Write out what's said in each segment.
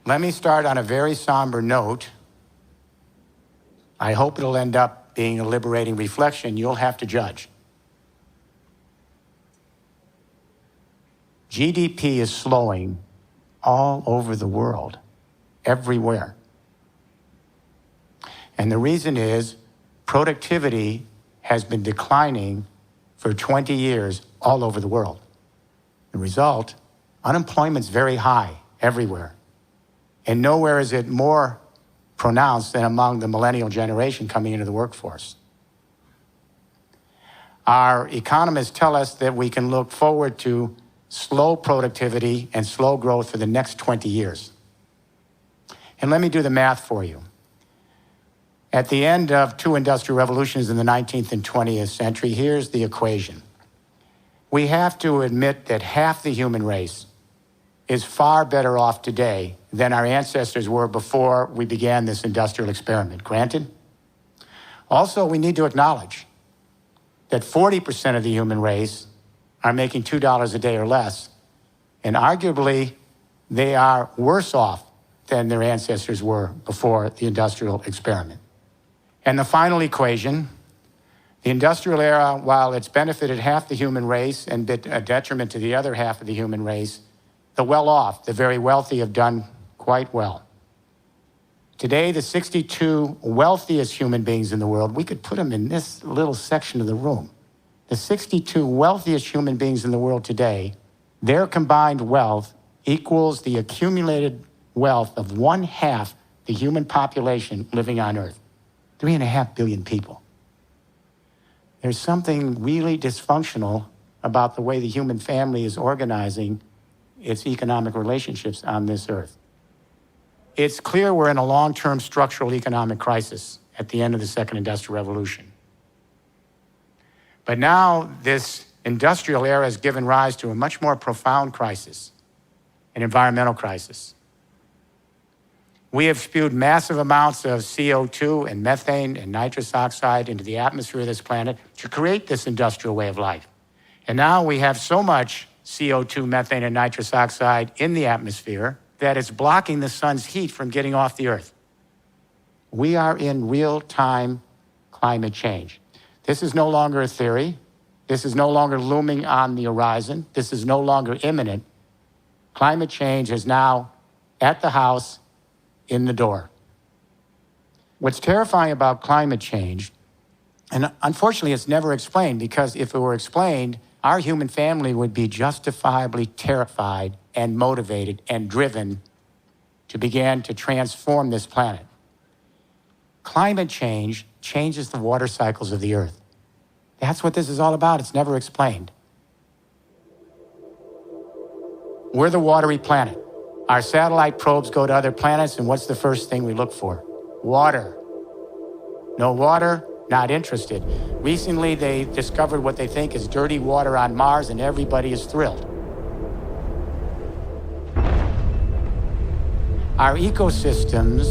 Let me start on a very somber note. I hope it'll end up being a liberating reflection. You'll have to judge. GDP is slowing all over the world, everywhere. And the reason is productivity has been declining for 20 years all over the world. The result, unemployment's very high everywhere. And nowhere is it more pronounced than among the millennial generation coming into the workforce. Our economists tell us that we can look forward to slow productivity and slow growth for the next 20 years. And let me do the math for you. At the end of two industrial revolutions in the 19th and 20th century, here's the equation. We have to admit that half the human race is far better off today than our ancestors were before we began this industrial experiment. Granted? Also, we need to acknowledge that 40% of the human race are making $2 a day or less, and arguably they are worse off than their ancestors were before the industrial experiment. And the final equation, the industrial era, while it's benefited half the human race and been a detriment to the other half of the human race, the well-off, the very wealthy, have done quite well. Today, the 62 wealthiest human beings in the world, we could put them in this little section of the room. The 62 wealthiest human beings in the world today, their combined wealth equals the accumulated wealth of 1/2 the human population living on Earth. 3.5 billion people. There's something really dysfunctional about the way the human family is organizing its economic relationships on this earth. It's clear we're in a long-term structural economic crisis at the end of the second industrial revolution. But now this industrial era has given rise to a much more profound crisis, an environmental crisis. We have spewed massive amounts of CO2 and methane and nitrous oxide into the atmosphere of this planet to create this industrial way of life. And now we have so much CO2, methane, and nitrous oxide in the atmosphere that it's blocking the sun's heat from getting off the earth. We are in real-time climate change. This is no longer a theory. This is no longer looming on the horizon. This is no longer imminent. Climate change is now at the house, in the door. What's terrifying about climate change, and unfortunately it's never explained, because if it were explained, our human family would be justifiably terrified and motivated and driven to begin to transform this planet. Climate change changes the water cycles of the earth. That's what this is all about. It's never explained. We're the watery planet. Our satellite probes go to other planets, and what's the first thing we look for? Water. No water? Not interested. Recently, they discovered what they think is dirty water on Mars, and everybody is thrilled. Our ecosystems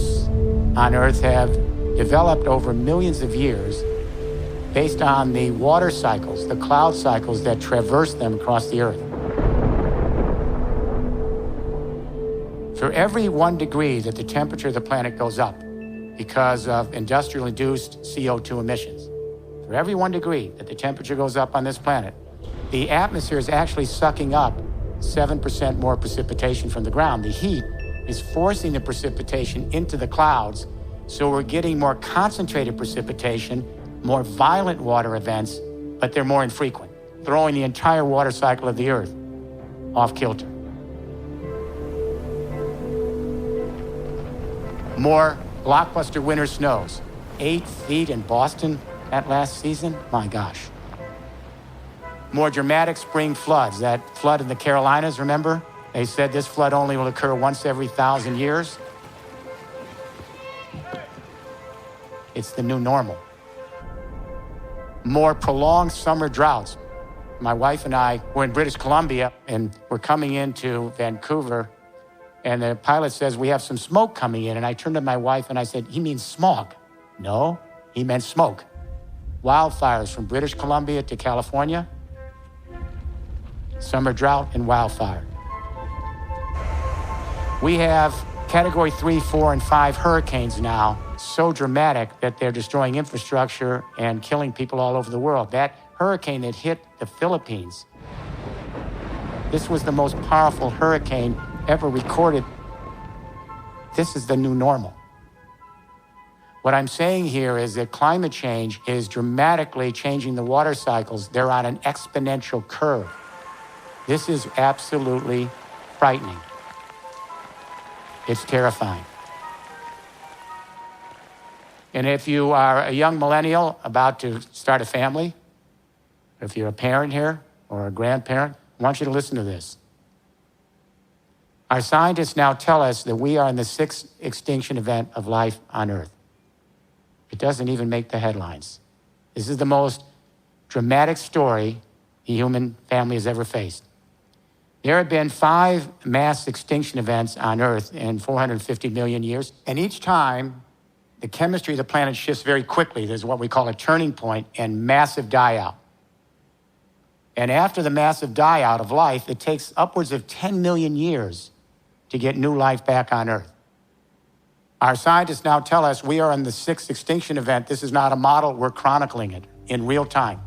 on Earth have developed over millions of years based on the water cycles, the cloud cycles that traverse them across the Earth. For every 1 degree that the temperature of the planet goes up because of industrial-induced CO2 emissions, for every 1 degree that the temperature goes up on this planet, the atmosphere is actually sucking up 7% more precipitation from the ground. The heat is forcing the precipitation into the clouds, so we're getting more concentrated precipitation, more violent water events, but they're more infrequent, throwing the entire water cycle of the Earth off kilter. More blockbuster winter snows. 8 feet in Boston that last season? My gosh. More dramatic spring floods. That flood in the Carolinas, remember? They said this flood only will occur once every 1,000 years. It's the new normal. More prolonged summer droughts. My wife and I were in British Columbia, and we're coming into Vancouver, and the pilot says, we have some smoke coming in. And I turned to my wife and I said, he means smog. No, he meant smoke. Wildfires from British Columbia to California. Summer drought and wildfire. We have Category 3, 4, and 5 hurricanes now, so dramatic that they're destroying infrastructure and killing people all over the world. That hurricane that hit the Philippines, this was the most powerful hurricane ever recorded. This is the new normal. What I'm saying here is that climate change is dramatically changing the water cycles. They're on an exponential curve. This is absolutely frightening. It's terrifying. And if you are a young millennial about to start a family, if you're a parent here or a grandparent, I want you to listen to this. Our scientists now tell us that we are in the 6th extinction event of life on Earth. It doesn't even make the headlines. This is the most dramatic story the human family has ever faced. There have been 5 mass extinction events on Earth in 450 million years, and each time the chemistry of the planet shifts very quickly. There's what we call a turning point and massive die-out. And after the massive die-out of life, it takes upwards of 10 million years to get new life back on Earth. Our scientists now tell us we are in the 6th extinction event. This is not a model, we're chronicling it in real time.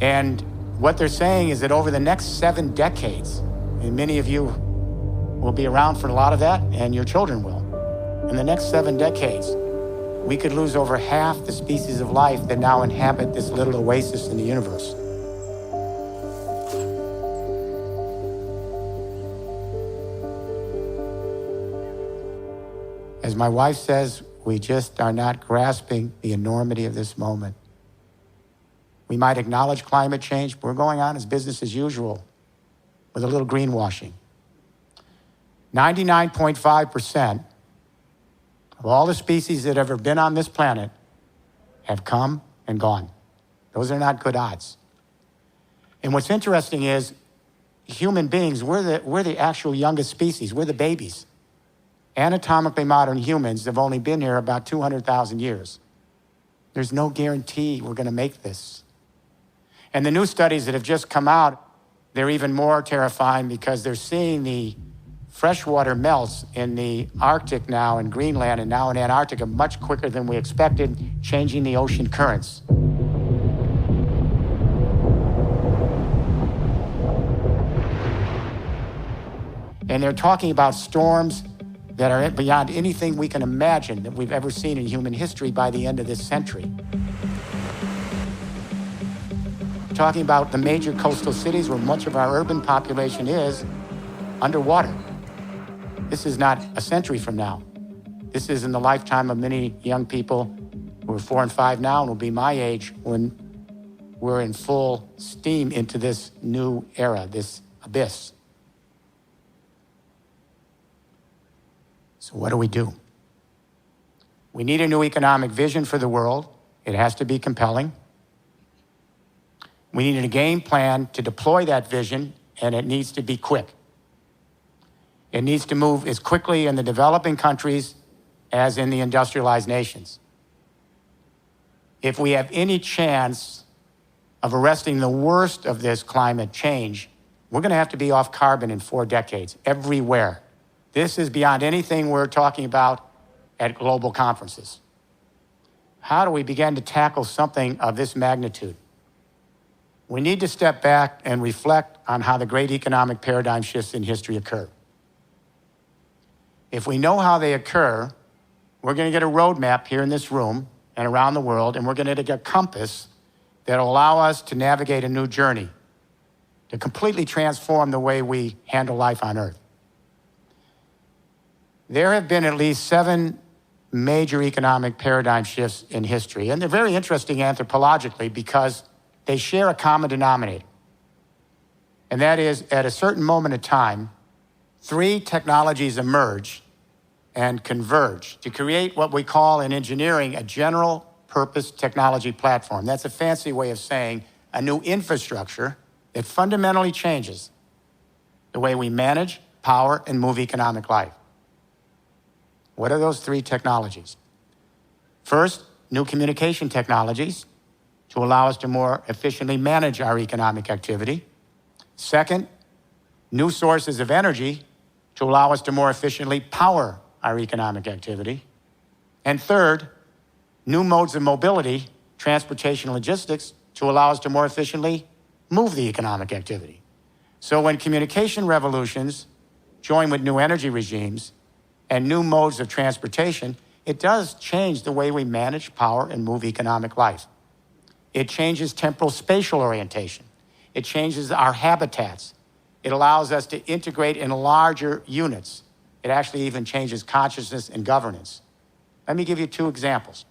And what they're saying is that over the next 7 decades, and many of you will be around for a lot of that, and your children will. In the next 7 decades, we could lose over half the species of life that now inhabit this little oasis in the universe. As my wife says, we just are not grasping the enormity of this moment. We might acknowledge climate change, but we're going on as business as usual with a little greenwashing. 99.5% of all the species that have ever been on this planet have come and gone. Those are not good odds. And what's interesting is human beings, we're the actual youngest species. We're the babies. Anatomically modern humans have only been here about 200,000 years. There's no guarantee we're going to make this. And the new studies that have just come out, they're even more terrifying because they're seeing the freshwater melts in the Arctic now, in Greenland, and now in Antarctica much quicker than we expected, changing the ocean currents. And they're talking about storms that are beyond anything we can imagine that we've ever seen in human history by the end of this century. Talking about the major coastal cities where much of our urban population is underwater. This is not a century from now. This is in the lifetime of many young people who are 4 and 5 now and will be my age when we're in full steam into this new era, this abyss. So what do? We need a new economic vision for the world. It has to be compelling. We need a game plan to deploy that vision, and it needs to be quick. It needs to move as quickly in the developing countries as in the industrialized nations. If we have any chance of arresting the worst of this climate change, we're going to have to be off carbon in 4 decades, everywhere. This is beyond anything we're talking about at global conferences. How do we begin to tackle something of this magnitude? We need to step back and reflect on how the great economic paradigm shifts in history occur. If we know how they occur, we're going to get a roadmap here in this room and around the world, and we're going to get a compass that will allow us to navigate a new journey, to completely transform the way we handle life on Earth. There have been at least 7 major economic paradigm shifts in history, and they're very interesting anthropologically because they share a common denominator. And that is, at a certain moment in time, 3 technologies emerge and converge to create what we call in engineering a general purpose technology platform. That's a fancy way of saying a new infrastructure that fundamentally changes the way we manage, power, and move economic life. What are those 3 technologies? First, new communication technologies to allow us to more efficiently manage our economic activity. Second, new sources of energy to allow us to more efficiently power our economic activity. And third, new modes of mobility, transportation and logistics, to allow us to more efficiently move the economic activity. So when communication revolutions join with new energy regimes and new modes of transportation, it does change the way we manage, power, and move economic life. It changes temporal spatial orientation. It changes our habitats. It allows us to integrate in larger units. It actually even changes consciousness and governance. Let me give you two examples.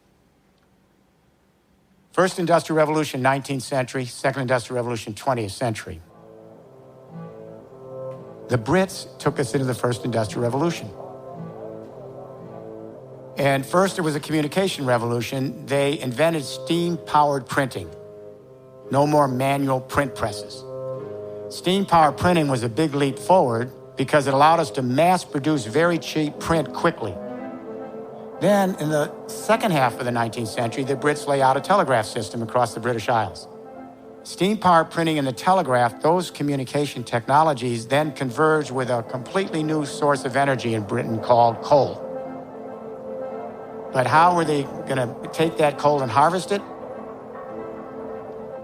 First Industrial Revolution, 19th century. Second Industrial Revolution, 20th century. The Brits took us into the First Industrial Revolution. And first, there was a communication revolution. They invented steam-powered printing. No more manual print presses. Steam-powered printing was a big leap forward because it allowed us to mass-produce very cheap print quickly. Then, in the second half of the 19th century, the Brits lay out a telegraph system across the British Isles. Steam-powered printing and the telegraph, those communication technologies then converged with a completely new source of energy in Britain called coal. But how were they going to take that coal and harvest it?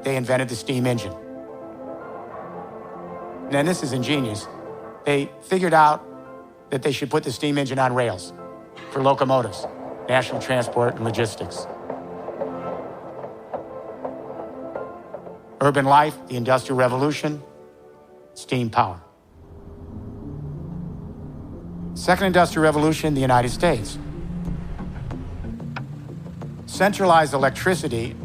They invented the steam engine. And this is ingenious. They figured out that they should put the steam engine on rails for locomotives, national transport, and logistics. Urban life, the Industrial Revolution, steam power. Second Industrial Revolution, the United States. Centralized electricity,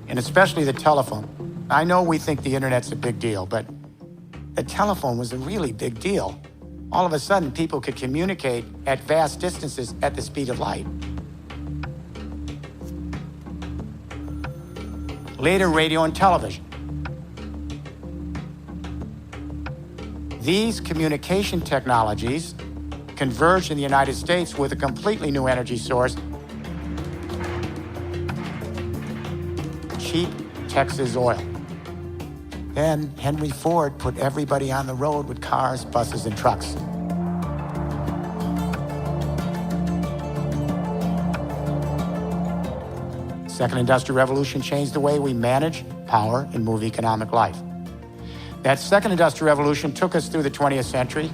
and especially the telephone. I know we think the internet's a big deal, but the telephone was a really big deal. All of a sudden, people could communicate at vast distances at the speed of light. Later, radio and television. These communication technologies converged in the United States with a completely new energy source, cheap Texas oil. Then Henry Ford put everybody on the road with cars, buses, and trucks. Second Industrial Revolution changed the way we manage, power, and move economic life. That Second Industrial Revolution took us through the 20th century.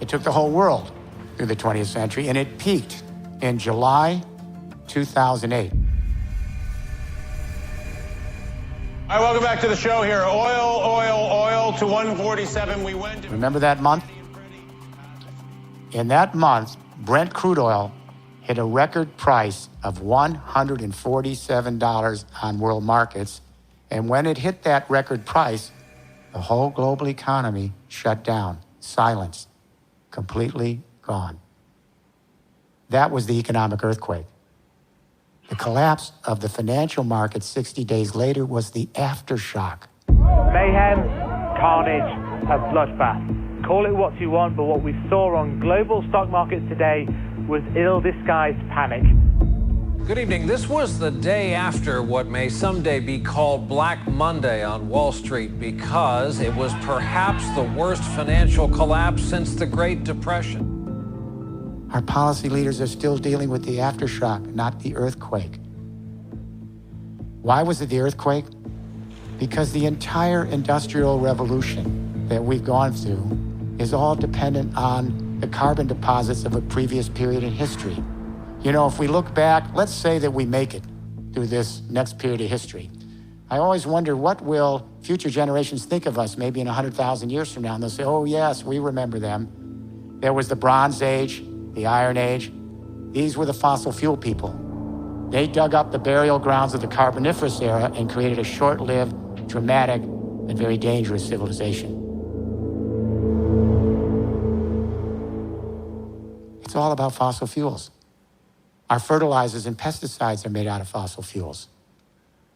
It took the whole world through the 20th century, and it peaked in July 2008. All right, welcome back to the show here. Oil to 147. We went. Remember that month? In that month, Brent crude oil hit a record price of $147 on world markets. And when it hit that record price, the whole global economy shut down, silence, completely gone. That was the economic earthquake. The collapse of the financial market 60 days later was the aftershock. Mayhem, carnage, a bloodbath. Call it what you want, but what we saw on global stock markets today was ill-disguised panic. Good evening. This was the day after what may someday be called Black Monday on Wall Street because it was perhaps the worst financial collapse since the Great Depression. Our policy leaders are still dealing with the aftershock, not the earthquake. Why was it the earthquake? Because the entire industrial revolution that we've gone through is all dependent on the carbon deposits of a previous period in history. You know, if we look back, let's say that we make it through this next period of history. I always wonder, what will future generations think of us maybe in 100,000 years from now? And they'll say, oh yes, we remember them. There was the Bronze Age, the Iron Age. These were the fossil fuel people. They dug up the burial grounds of the Carboniferous era and created a short-lived, dramatic, and very dangerous civilization. It's all about fossil fuels. Our fertilizers and pesticides are made out of fossil fuels.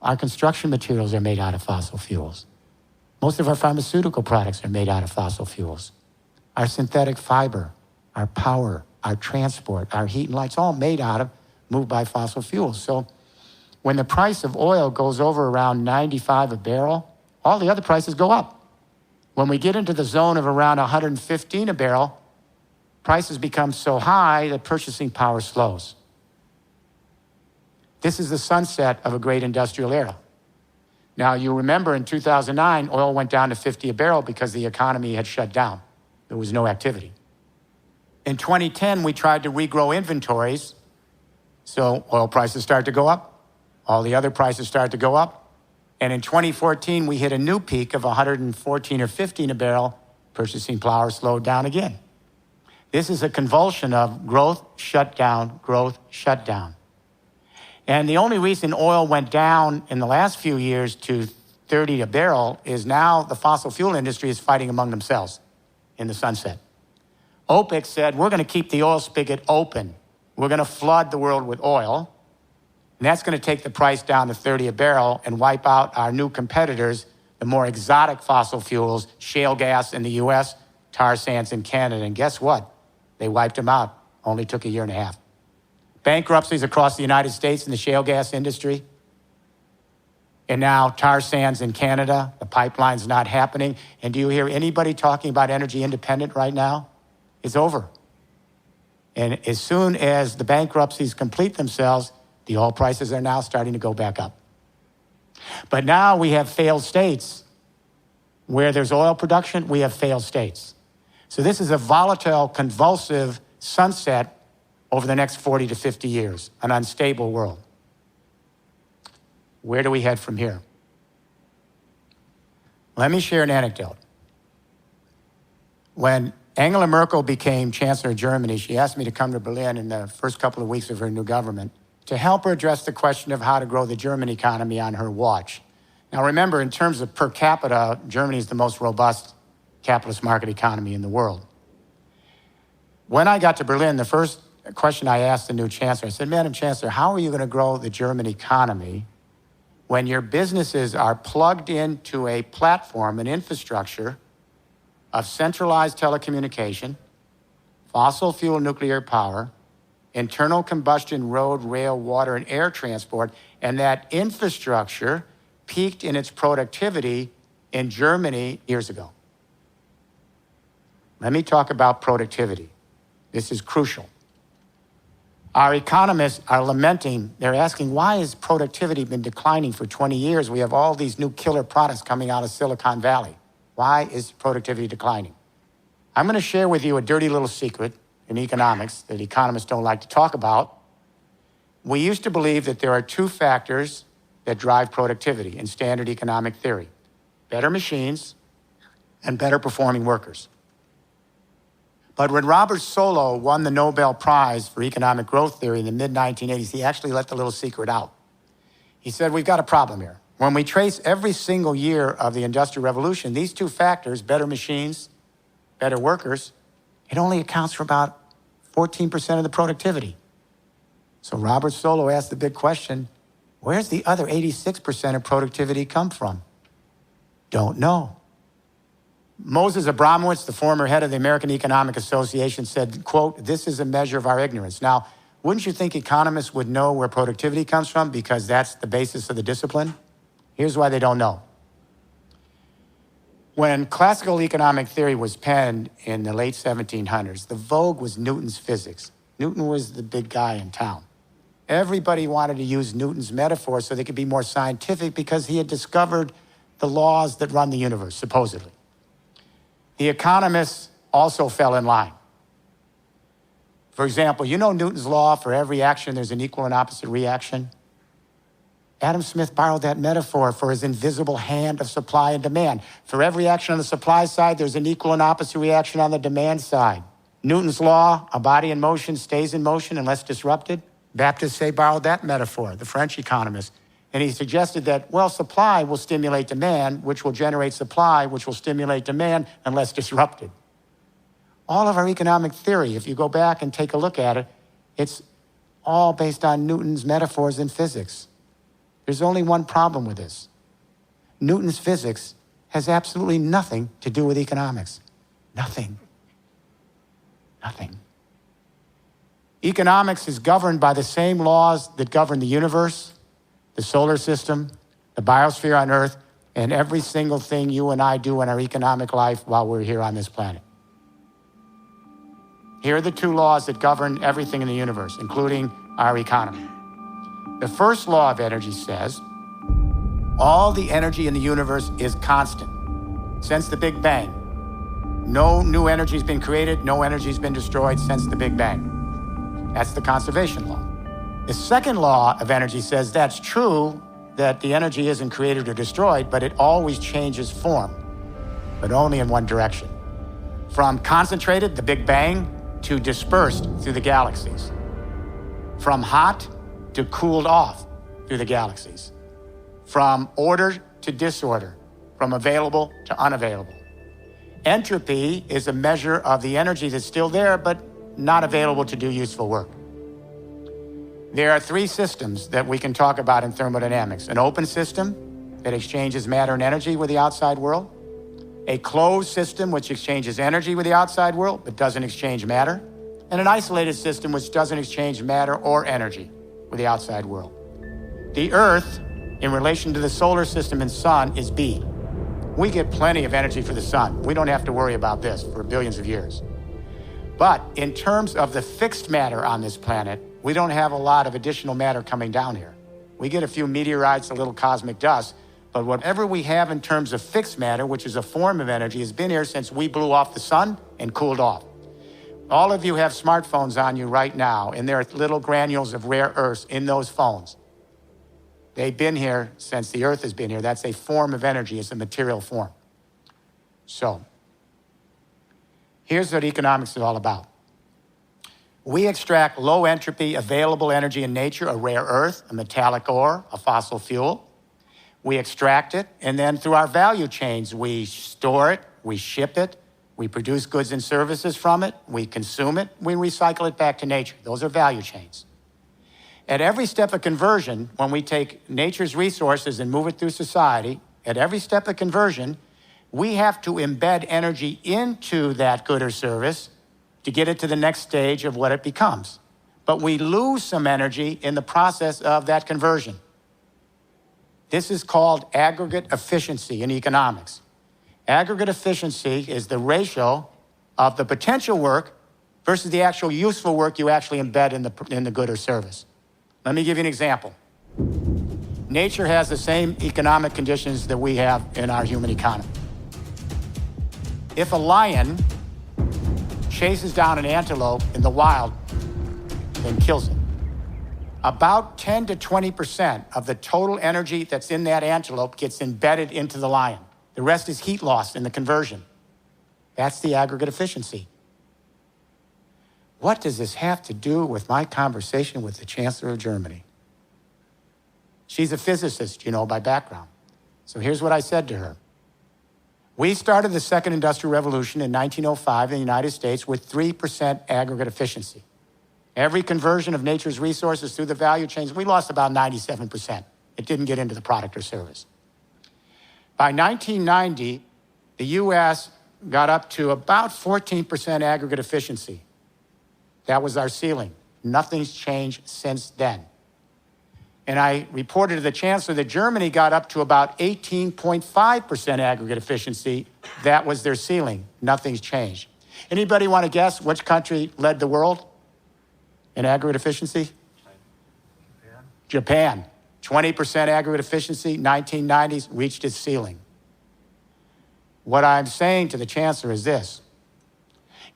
Our construction materials are made out of fossil fuels. Most of our pharmaceutical products are made out of fossil fuels. Our synthetic fiber, our power, our transport, our heat and light's all made out of, moved by fossil fuels. So when the price of oil goes over around 95 a barrel, all the other prices go up. When we get into the zone of around 115 a barrel, prices become so high that purchasing power slows. This is the sunset of a great industrial era. Now, you remember in 2009, oil went down to 50 a barrel because the economy had shut down. There was no activity. In 2010, we tried to regrow inventories, so oil prices started to go up. All the other prices started to go up. And in 2014, we hit a new peak of 114 or 15 a barrel. Purchasing power slowed down again. This is a convulsion of growth, shutdown, growth, shutdown. And the only reason oil went down in the last few years to 30 a barrel is now the fossil fuel industry is fighting among themselves in the sunset. OPEC said, we're going to keep the oil spigot open. We're going to flood the world with oil. And that's going to take the price down to 30 a barrel and wipe out our new competitors, the more exotic fossil fuels, shale gas in the U.S., tar sands in Canada. And guess what? They wiped them out. Only took a year and a half. Bankruptcies across the United States in the shale gas industry. And now tar sands in Canada, the pipeline's not happening. And do you hear anybody talking about energy independent right now? It's over. And as soon as the bankruptcies complete themselves, the oil prices are now starting to go back up. But now we have failed states. Where there's oil production, we have failed states. So this is a volatile, convulsive sunset over the next 40 to 50 years, an unstable world. Where do we head from here? Let me share an anecdote. When Angela Merkel became Chancellor of Germany, she asked me to come to Berlin in the first couple of weeks of her new government to help her address the question of how to grow the German economy on her watch. Now remember, in terms of per capita, Germany is the most robust capitalist market economy in the world. When I got to Berlin, the first question I asked the new chancellor, I said, Madam Chancellor, how are you going to grow the German economy when your businesses are plugged into a platform, an infrastructure of centralized telecommunication, fossil fuel nuclear power, internal combustion road, rail, water, and air transport, and that infrastructure peaked in its productivity in Germany years ago? Let me talk about productivity. This is crucial. Our economists are lamenting, they're asking, why has productivity been declining for 20 years? We have all these new killer products coming out of Silicon Valley. Why is productivity declining? I'm going to share with you a dirty little secret in economics that economists don't like to talk about. We used to believe that there are two factors that drive productivity in standard economic theory: better machines and better performing workers. But when Robert Solow won the Nobel Prize for economic growth theory in the mid-1980s, he actually let the little secret out. He said, we've got a problem here. When we trace every single year of the Industrial Revolution, these two factors, better machines, better workers, it only accounts for about 14% of the productivity. So Robert Solow asked the big question, where's the other 86% of productivity come from? Don't know. Moses Abramowitz, the former head of the American Economic Association, said, quote, this is a measure of our ignorance. Now, wouldn't you think economists would know where productivity comes from because that's the basis of the discipline? Here's why they don't know. When classical economic theory was penned in the late 1700s, the vogue was Newton's physics. Newton was the big guy in town. Everybody wanted to use Newton's metaphor so they could be more scientific because he had discovered the laws that run the universe, supposedly. The economists also fell in line. For example, you know Newton's law, for every action there's an equal and opposite reaction? Adam Smith borrowed that metaphor for his invisible hand of supply and demand. For every action on the supply side, there's an equal and opposite reaction on the demand side. Newton's law, a body in motion stays in motion unless disrupted. Baptists say borrowed that metaphor, the French economist. And he suggested that, well, supply will stimulate demand, which will generate supply, which will stimulate demand unless disrupted. All of our economic theory, if you go back and take a look at it, it's all based on Newton's metaphors in physics. There's only one problem with this. Newton's physics has absolutely nothing to do with economics. Nothing. Nothing. Economics is governed by the same laws that govern the universe, the solar system, the biosphere on Earth, in every single thing you and I do in our economic life while we're here on this planet. Here are the two laws that govern everything in the universe, including our economy. The first law of energy says all the energy in the universe is constant since the Big Bang. No new energy has been created, no energy has been destroyed since the Big Bang. That's the conservation law. The second law of energy says that's true, that the energy isn't created or destroyed, but it always changes form, but only in one direction. From concentrated, the Big Bang, to dispersed through the galaxies. From hot to cooled off through the galaxies. From order to disorder, from available to unavailable. Entropy is a measure of the energy that's still there, but not available to do useful work. There are three systems that we can talk about in thermodynamics. An open system that exchanges matter and energy with the outside world. A closed system which exchanges energy with the outside world but doesn't exchange matter. And an isolated system which doesn't exchange matter or energy with the outside world. The Earth, in relation to the solar system and sun, is B. We get plenty of energy for the sun. We don't have to worry about this for billions of years. But in terms of the fixed matter on this planet, we don't have a lot of additional matter coming down here. We get a few meteorites, a little cosmic dust, but whatever we have in terms of fixed matter, which is a form of energy, has been here since we blew off the sun and cooled off. All of you have smartphones on you right now, and there are little granules of rare earths in those phones. They've been here since the Earth has been here. That's a form of energy. It's a material form. So, here's what economics is all about. We extract low entropy, available energy in nature, a rare earth, a metallic ore, a fossil fuel. We extract it, and then through our value chains, we store it, we ship it, we produce goods and services from it, we consume it, we recycle it back to nature. Those are value chains. At every step of conversion, when we take nature's resources and move it through society, at every step of conversion, we have to embed energy into that good or service to get it to the next stage of what it becomes. But we lose some energy in the process of that conversion. This is called aggregate efficiency in economics. Aggregate efficiency is the ratio of the potential work versus the actual useful work you actually embed in the good or service. Let me give you an example. Nature has the same economic conditions that we have in our human economy. If a lion chases down an antelope in the wild and kills it, about 10 to 20% of the total energy that's in that antelope gets embedded into the lion. The rest is heat loss in the conversion. That's the aggregate efficiency. What does this have to do with my conversation with the Chancellor of Germany? She's a physicist, you know, by background. So here's what I said to her. We started the second industrial revolution in 1905 in the United States with 3% aggregate efficiency. Every conversion of nature's resources through the value chains, we lost about 97%. It didn't get into the product or service. By 1990, the U.S. got up to about 14% aggregate efficiency. That was our ceiling. Nothing's changed since then. And I reported to the Chancellor that Germany got up to about 18.5% aggregate efficiency. That was their ceiling. Nothing's changed. Anybody want to guess which country led the world in aggregate efficiency? Japan. 20% aggregate efficiency, 1990s, reached its ceiling. What I'm saying to the Chancellor is this.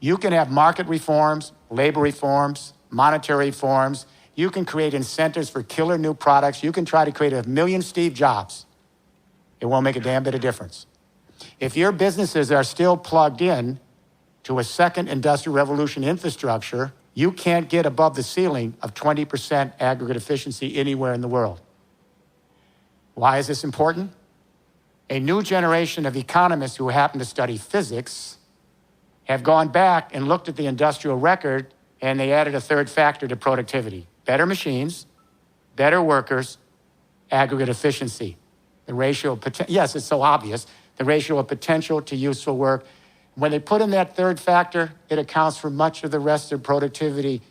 You can have market reforms, labor reforms, monetary reforms. You can create incentives for killer new products. You can try to create 1 million Steve Jobs. It won't make a damn bit of difference. If your businesses are still plugged in to a second industrial revolution infrastructure, you can't get above the ceiling of 20% aggregate efficiency anywhere in the world. Why is this important? A new generation of economists who happen to study physics have gone back and looked at the industrial record, and they added a third factor to productivity. Better machines, better workers, aggregate efficiency. The ratio of yes, it's so obvious, the ratio of potential to useful work. When they put in that third factor, it accounts for much of the rest of productivity.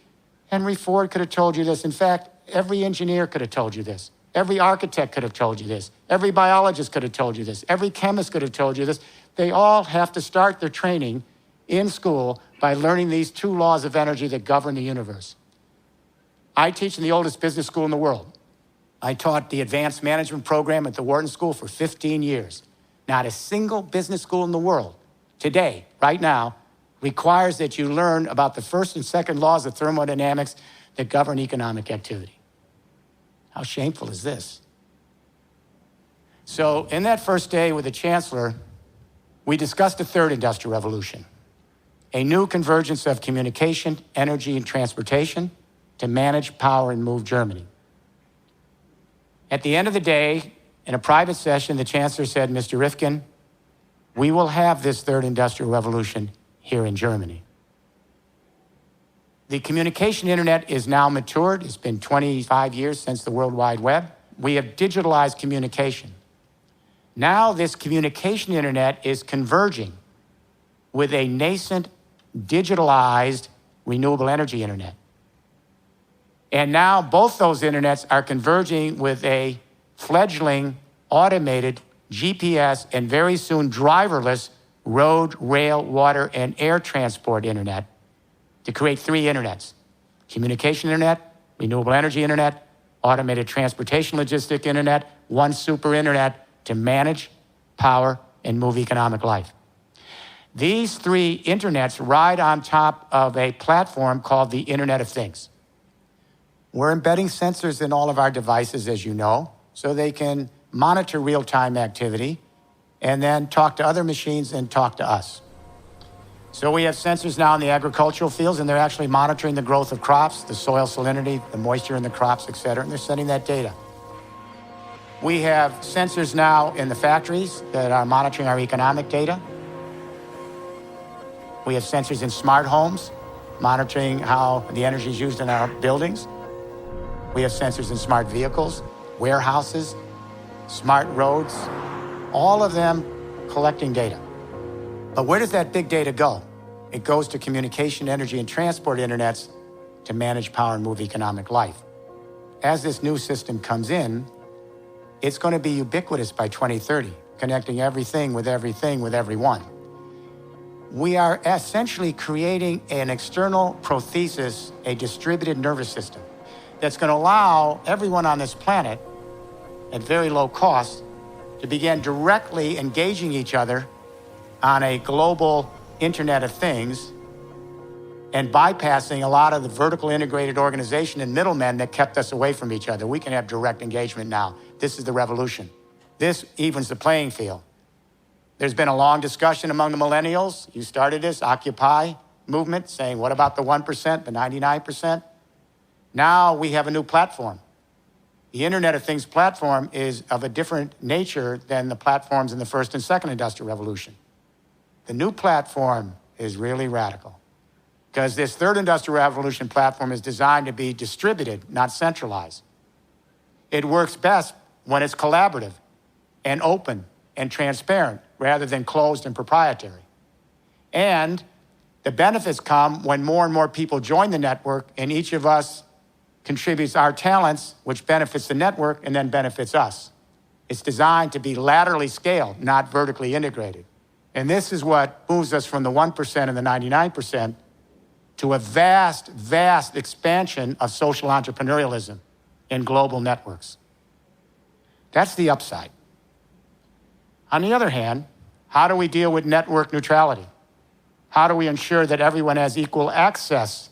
Henry Ford could have told you this. In fact, every engineer could have told you this. Every architect could have told you this. Every biologist could have told you this. Every chemist could have told you this. They all have to start their training in school by learning these two laws of energy that govern the universe. I teach in the oldest business school in the world. I taught the advanced management program at the Wharton School for 15 years. Not a single business school in the world today, right now, requires that you learn about the first and second laws of thermodynamics that govern economic activity. How shameful is this? So in that first day with the chancellor, we discussed the third industrial revolution, a new convergence of communication, energy, and transportation to manage, power, and move Germany. At the end of the day, in a private session, the chancellor said, Mr. Rifkin, we will have this third industrial revolution here in Germany. The communication internet is now matured. It's been 25 years since the World Wide Web. We have digitalized communication. Now this communication internet is converging with a nascent, digitalized, renewable energy internet. And now both those internets are converging with a fledgling, automated, GPS, and very soon driverless road, rail, water, and air transport internet to create three internets: communication internet, renewable energy internet, automated transportation logistic internet, one super internet to manage, power, and move economic life. These three internets ride on top of a platform called the Internet of Things. We're embedding sensors in all of our devices, as you know, so they can monitor real-time activity and then talk to other machines and talk to us. So we have sensors now in the agricultural fields, and they're actually monitoring the growth of crops, the soil salinity, the moisture in the crops, et cetera, and they're sending that data. We have sensors now in the factories that are monitoring our economic data. We have sensors in smart homes, monitoring how the energy is used in our buildings. We have sensors in smart vehicles, warehouses, smart roads, all of them collecting data. But where does that big data go? It goes to communication, energy, and transport internets to manage, power, and move economic life. As this new system comes in, it's going to be ubiquitous by 2030, connecting everything with everyone. We are essentially creating an external prothesis, a distributed nervous system, that's going to allow everyone on this planet at very low cost to begin directly engaging each other on a global Internet of Things and bypassing a lot of the vertical integrated organization and middlemen that kept us away from each other. We can have direct engagement now. This is the revolution. This evens the playing field. There's been a long discussion among the millennials. You started this Occupy movement saying, what about the 1%, the 99%? Now we have a new platform. The Internet of Things platform is of a different nature than the platforms in the first and second industrial revolution. The new platform is really radical because this third industrial revolution platform is designed to be distributed, not centralized. It works best when it's collaborative and open and transparent rather than closed and proprietary. And the benefits come when more and more people join the network and each of us contributes our talents, which benefits the network and then benefits us. It's designed to be laterally scaled, not vertically integrated. And this is what moves us from the 1% and the 99% to a vast, vast expansion of social entrepreneurialism in global networks. That's the upside. On the other hand, how do we deal with network neutrality? How do we ensure that everyone has equal access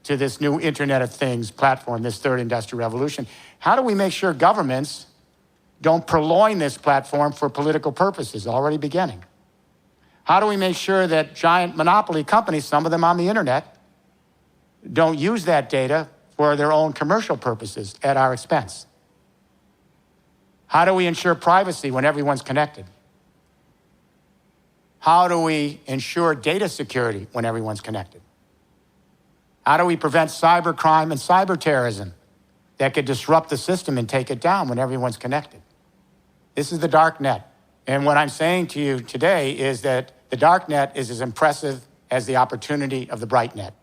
to this new Internet of Things platform, this third industrial revolution? How do we make sure governments don't purloin this platform for political purposes, already beginning? How do we make sure that giant monopoly companies, some of them on the internet, don't use that data for their own commercial purposes at our expense? How do we ensure privacy when everyone's connected? How do we ensure data security when everyone's connected? How do we prevent cybercrime and cyber terrorism that could disrupt the system and take it down when everyone's connected? This is the dark net. And what I'm saying to you today is that the dark net is as impressive as the opportunity of the bright net.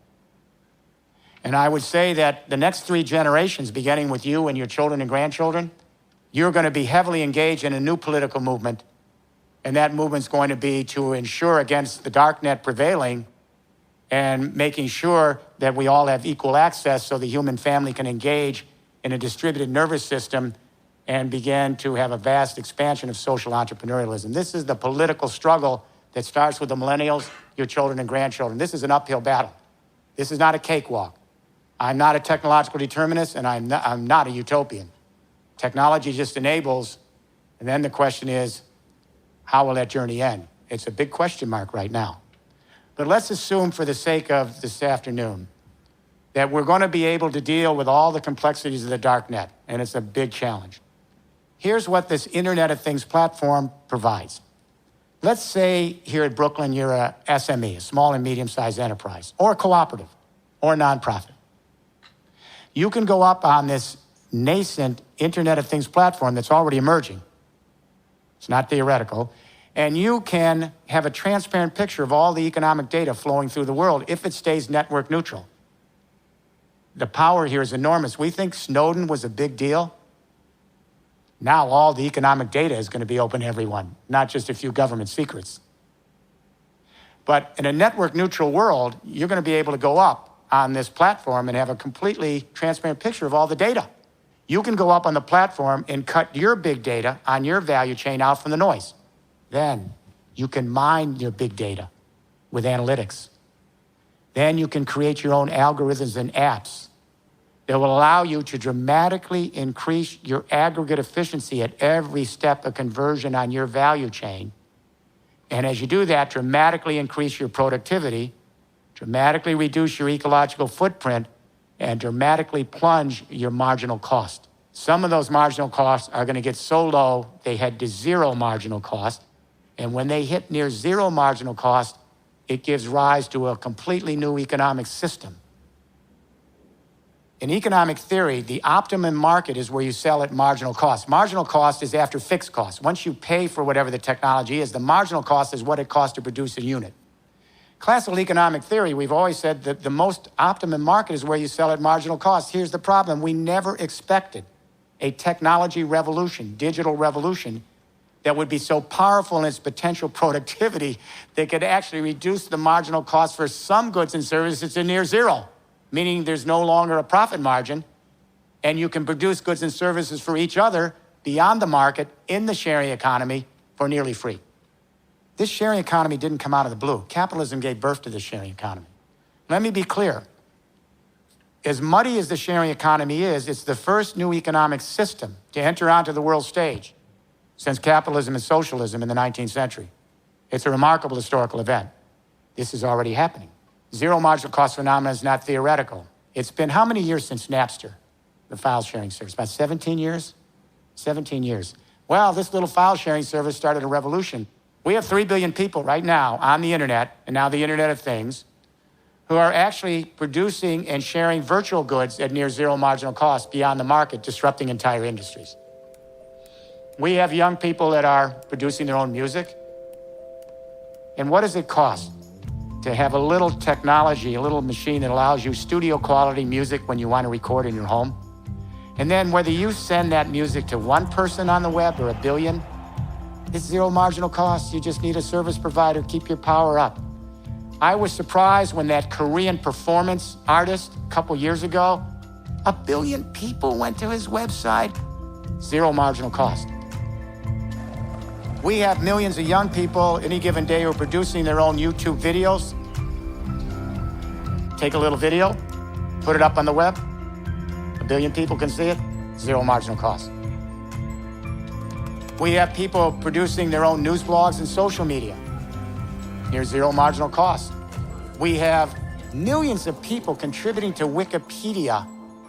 And I would say that the next 3 generations, beginning with you and your children and grandchildren, you're going to be heavily engaged in a new political movement, and that movement's going to be to ensure against the darknet prevailing and making sure that we all have equal access so the human family can engage in a distributed nervous system and begin to have a vast expansion of social entrepreneurialism. This is the political struggle that starts with the millennials, your children and grandchildren. This is an uphill battle. This is not a cakewalk. I'm not a technological determinist, and I'm not a utopian. Technology just enables, and then the question is, how will that journey end? It's a big question mark right now. But let's assume, for the sake of this afternoon, that we're going to be able to deal with all the complexities of the dark net, and it's a big challenge. Here's what this Internet of Things platform provides. Let's say here at Brooklyn you're a SME, a small and medium-sized enterprise, or a cooperative, or a nonprofit. You can go up on this nascent Internet of Things platform that's already emerging. It's not theoretical. And you can have a transparent picture of all the economic data flowing through the world if it stays network neutral. The power here is enormous. We think Snowden was a big deal. Now all the economic data is going to be open to everyone, not just a few government secrets. But in a network neutral world, you're going to be able to go up on this platform and have a completely transparent picture of all the data. You can go up on the platform and cut your big data on your value chain out from the noise. Then you can mine your big data with analytics. Then you can create your own algorithms and apps that will allow you to dramatically increase your aggregate efficiency at every step of conversion on your value chain. And as you do that, dramatically increase your productivity, dramatically reduce your ecological footprint, and dramatically plunge your marginal cost. Some of those marginal costs are going to get so low they head to zero marginal cost. And when they hit near zero marginal cost, it gives rise to a completely new economic system. In economic theory, the optimum market is where you sell at marginal cost. Marginal cost is after fixed cost. Once you pay for whatever the technology is, the marginal cost is what it costs to produce a unit. Classical economic theory, we've always said that the most optimum market is where you sell at marginal cost. Here's the problem. We never expected a technology revolution, digital revolution, that would be so powerful in its potential productivity that could actually reduce the marginal cost for some goods and services to near zero, meaning there's no longer a profit margin, and you can produce goods and services for each other beyond the market in the sharing economy for nearly free. This sharing economy didn't come out of the blue. Capitalism gave birth to this sharing economy. Let me be clear. As muddy as the sharing economy is, it's the first new economic system to enter onto the world stage since capitalism and socialism in the 19th century. It's a remarkable historical event. This is already happening. Zero marginal cost phenomenon is not theoretical. It's been how many years since Napster, the file sharing service? About 17 years? 17 years. Well, this little file sharing service started a revolution. We have 3 billion people right now on the internet, and now the Internet of Things, who are actually producing and sharing virtual goods at near zero marginal cost beyond the market, disrupting entire industries. We have young people that are producing their own music. And what does it cost to have a little technology, a little machine that allows you studio quality music when you want to record in your home? And then whether you send that music to one person on the web or a billion, it's zero marginal cost. You just need a service provider. Keep your power up. I was surprised when that Korean performance artist a couple years ago, 1 billion people went to his website. Zero marginal cost. We have millions of young people any given day who are producing their own YouTube videos. Take a little video, put it up on the web. 1 billion people can see it. Zero marginal cost. We have people producing their own news blogs and social media. Near zero marginal cost. We have millions of people contributing to Wikipedia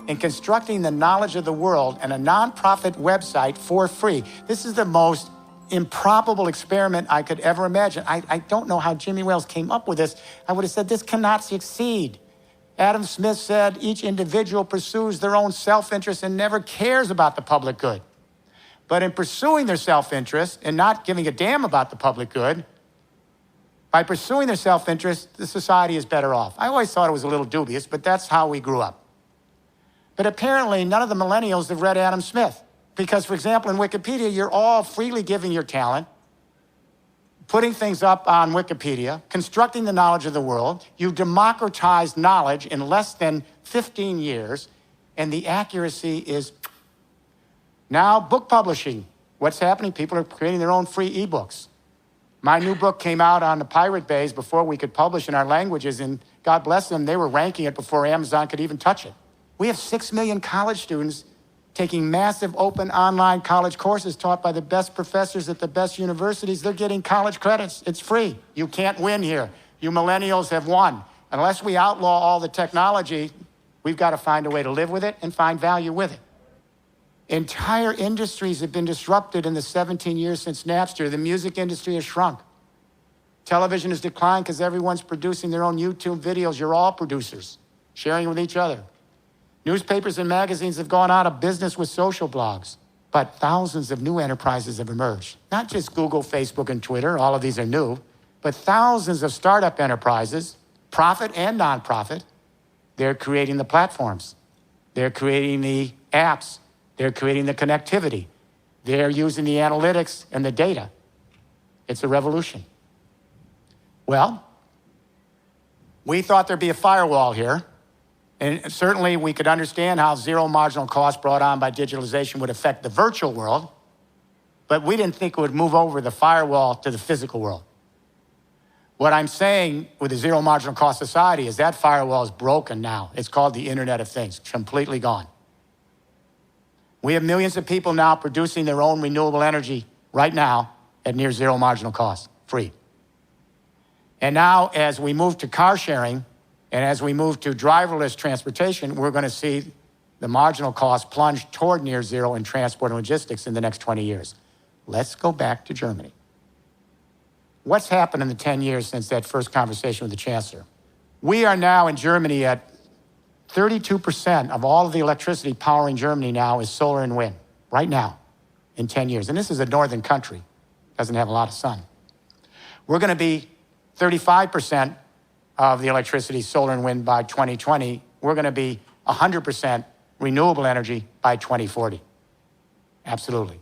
and constructing the knowledge of the world and a nonprofit website for free. This is the most improbable experiment I could ever imagine. I don't know how Jimmy Wales came up with this. I would have said this cannot succeed. Adam Smith said each individual pursues their own self-interest and never cares about the public good. But in pursuing their self-interest and not giving a damn about the public good, by pursuing their self-interest, the society is better off. I always thought it was a little dubious, but that's how we grew up. But apparently, none of the millennials have read Adam Smith. Because, for example, in Wikipedia, you're all freely giving your talent, putting things up on Wikipedia, constructing the knowledge of the world. You democratize knowledge in less than 15 years, and the accuracy is... Now, book publishing. What's happening? People are creating their own free ebooks. My new book came out on the Pirate Bays before we could publish in our languages, and God bless them, they were ranking it before Amazon could even touch it. We have 6 million college students taking massive open online college courses taught by the best professors at the best universities. They're getting college credits. It's free. You can't win here. You millennials have won. Unless we outlaw all the technology, we've got to find a way to live with it and find value with it. Entire industries have been disrupted in the 17 years since Napster. The music industry has shrunk. Television has declined because everyone's producing their own YouTube videos. You're all producers, sharing with each other. Newspapers and magazines have gone out of business with social blogs, but thousands of new enterprises have emerged. Not just Google, Facebook, and Twitter, all of these are new, but thousands of startup enterprises, profit and nonprofit. They're creating the platforms. They're creating the apps. They're creating the connectivity. They're using the analytics and the data. It's a revolution. Well, we thought there'd be a firewall here. And certainly we could understand how zero marginal cost brought on by digitalization would affect the virtual world, but we didn't think it would move over the firewall to the physical world. What I'm saying with the zero marginal cost society is that firewall is broken now. It's called the Internet of Things, completely gone. We have millions of people now producing their own renewable energy right now at near zero marginal cost, free. And now as we move to car sharing, and as we move to driverless transportation, we're going to see the marginal cost plunge toward near zero in transport and logistics in the next 20 years. Let's go back to Germany. What's happened in the 10 years since that first conversation with the Chancellor? We are now in Germany at 32% of all of the electricity powering Germany now is solar and wind, right now, in 10 years. And this is a northern country, doesn't have a lot of sun. We're going to be 35% of the electricity, solar and wind, by 2020. We're going to be 100% renewable energy by 2040. Absolutely.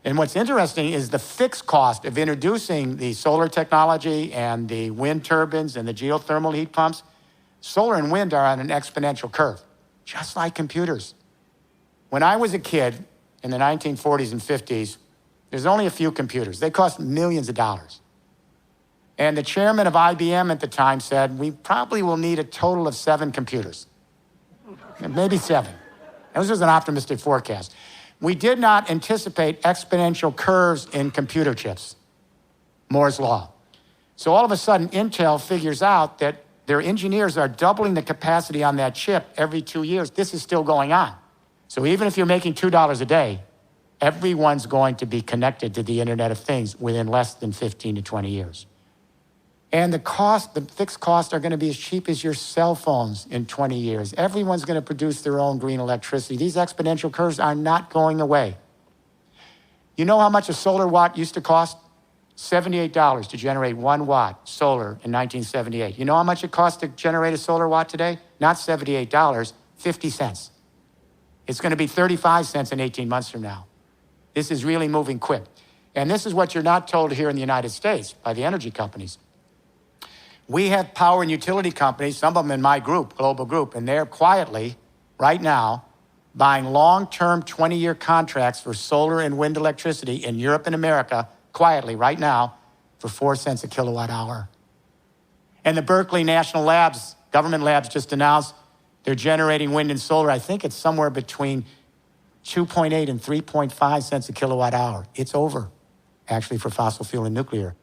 And what's interesting is the fixed cost of introducing the solar technology and the wind turbines and the geothermal heat pumps. Solar and wind are on an exponential curve, just like computers. When I was a kid in the 1940s and 50s, there's only a few computers. They cost millions of dollars. And the chairman of IBM at the time said, we probably will need a total of 7 computers. Maybe 7. This was an optimistic forecast. We did not anticipate exponential curves in computer chips, Moore's law. So all of a sudden, Intel figures out that their engineers are doubling the capacity on that chip every 2 years. This is still going on. So even if you're making $2 a day, everyone's going to be connected to the Internet of Things within less than 15 to 20 years. And the fixed costs are going to be as cheap as your cell phones in 20 years. Everyone's going to produce their own green electricity. These exponential curves are not going away. You know how much a solar watt used to cost? $78 to generate 1 watt solar in 1978. You know how much it costs to generate a solar watt today? Not $78, 50 cents. It's going to be 35 cents in 18 months from now. This is really moving quick. And this is what you're not told here in the United States by the energy companies. We have power and utility companies, some of them in my group, global group, and they're quietly, right now, buying long-term 20-year contracts for solar and wind electricity in Europe and America, quietly, right now, for 4 cents a kilowatt hour. And the Berkeley National Labs, government labs, just announced they're generating wind and solar. I think it's somewhere between 2.8 and 3.5 cents a kilowatt hour. It's over, actually, for fossil fuel and nuclear.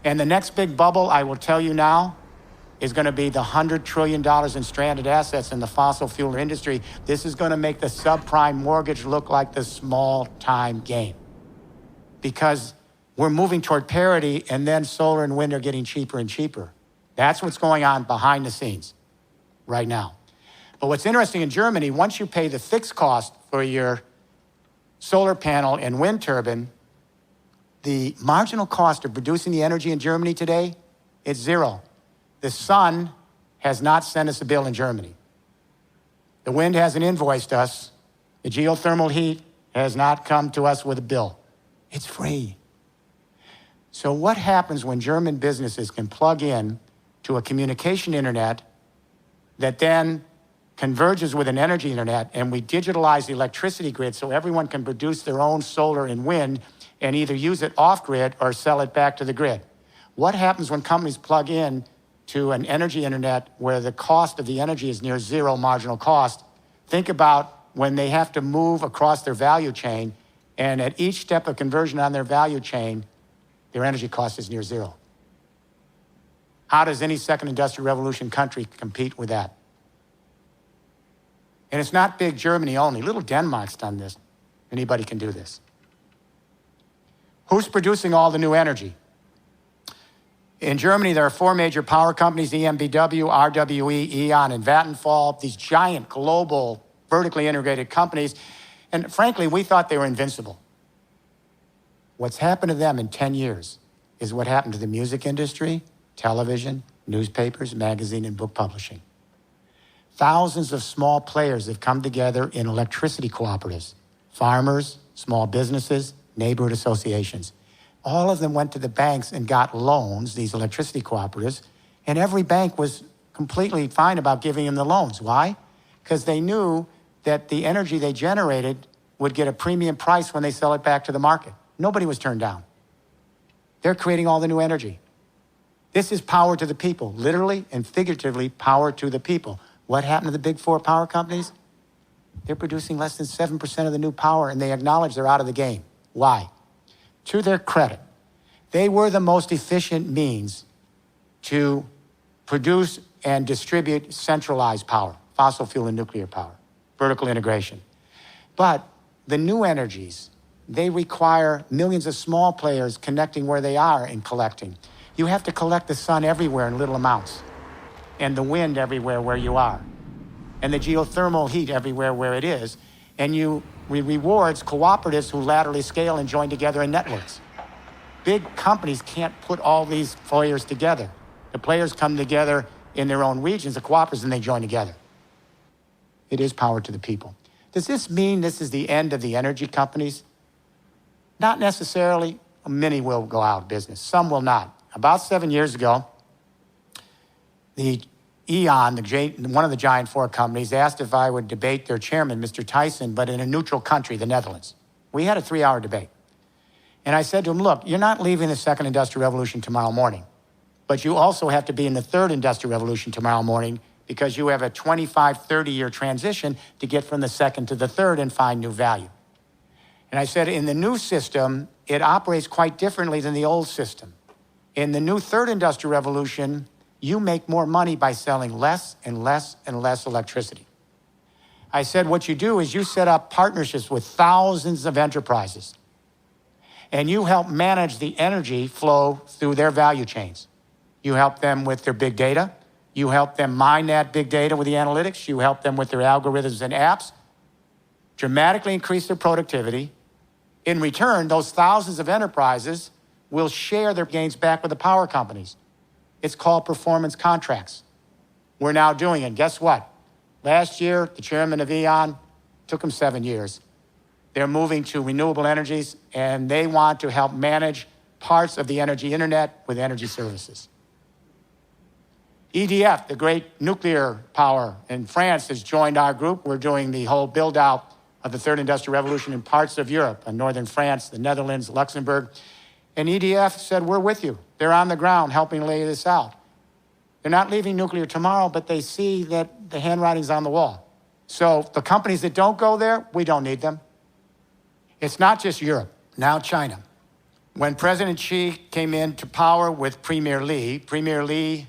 And the next big bubble, I will tell you now, is going to be the $100 trillion in stranded assets in the fossil fuel industry. This is going to make the subprime mortgage look like the small-time game. Because we're moving toward parity, and then solar and wind are getting cheaper and cheaper. That's what's going on behind the scenes right now. But what's interesting in Germany, once you pay the fixed cost for your solar panel and wind turbine, the marginal cost of producing the energy in Germany today is zero. The sun has not sent us a bill in Germany. The wind hasn't invoiced us. The geothermal heat has not come to us with a bill. It's free. So what happens when German businesses can plug in to a communication internet that then converges with an energy internet, and we digitalize the electricity grid so everyone can produce their own solar and wind and either use it off-grid or sell it back to the grid? What happens when companies plug in to an energy internet where the cost of the energy is near zero marginal cost? Think about when they have to move across their value chain, and at each step of conversion on their value chain, their energy cost is near zero. How does any second industrial revolution country compete with that? And it's not big Germany only. Little Denmark's done this. Anybody can do this. Who's producing all the new energy? In Germany, there are 4 major power companies, EnBW, RWE, E.ON, and Vattenfall, these giant global vertically integrated companies. And frankly, we thought they were invincible. What's happened to them in 10 years is what happened to the music industry, television, newspapers, magazine, and book publishing. Thousands of small players have come together in electricity cooperatives, farmers, small businesses, neighborhood associations. All of them went to the banks and got loans, these electricity cooperatives, and every bank was completely fine about giving them the loans. Why? Because they knew that the energy they generated would get a premium price when they sell it back to the market. Nobody was turned down. They're creating all the new energy. This is power to the people, literally and figuratively power to the people. What happened to the big 4 power companies? They're producing less than 7% of the new power, and they acknowledge they're out of the game. Why? To their credit, they were the most efficient means to produce and distribute centralized power, fossil fuel and nuclear power, vertical integration. But the new energies, they require millions of small players connecting where they are and collecting. You have to collect the sun everywhere in little amounts, and the wind everywhere where you are, and the geothermal heat everywhere where it is, and rewards cooperatives who laterally scale and join together in networks. Big companies can't put all these players together. The players come together in their own regions, the cooperatives, and they join together. It is power to the people. Does this mean this is the end of the energy companies? Not necessarily. Many will go out of business. Some will not. About 7 years ago, the E.ON, one of the giant 4 companies, asked if I would debate their chairman, Mr. Tyson, but in a neutral country, the Netherlands. We had a 3-hour debate. And I said to him, look, you're not leaving the second industrial revolution tomorrow morning, but you also have to be in the third industrial revolution tomorrow morning because you have a 25, 30-year transition to get from the second to the third and find new value. And I said, in the new system, it operates quite differently than the old system. In the new third industrial revolution, you make more money by selling less and less and less electricity. I said, what you do is you set up partnerships with thousands of enterprises, and you help manage the energy flow through their value chains. You help them with their big data. You help them mine that big data with the analytics. You help them with their algorithms and apps, dramatically increase their productivity. In return, those thousands of enterprises will share their gains back with the power companies. It's called performance contracts. We're now doing it. Guess what? Last year, the chairman of E.ON, took him 7 years. They're moving to renewable energies, and they want to help manage parts of the energy internet with energy services. EDF, the great nuclear power in France, has joined our group. We're doing the whole build-out of the third industrial revolution in parts of Europe, in northern France, the Netherlands, Luxembourg. And EDF said, we're with you. They're on the ground helping lay this out. They're not leaving nuclear tomorrow, but they see that the handwriting's on the wall. So the companies that don't go there, we don't need them. It's not just Europe, now China. When President Xi came into power with Premier Li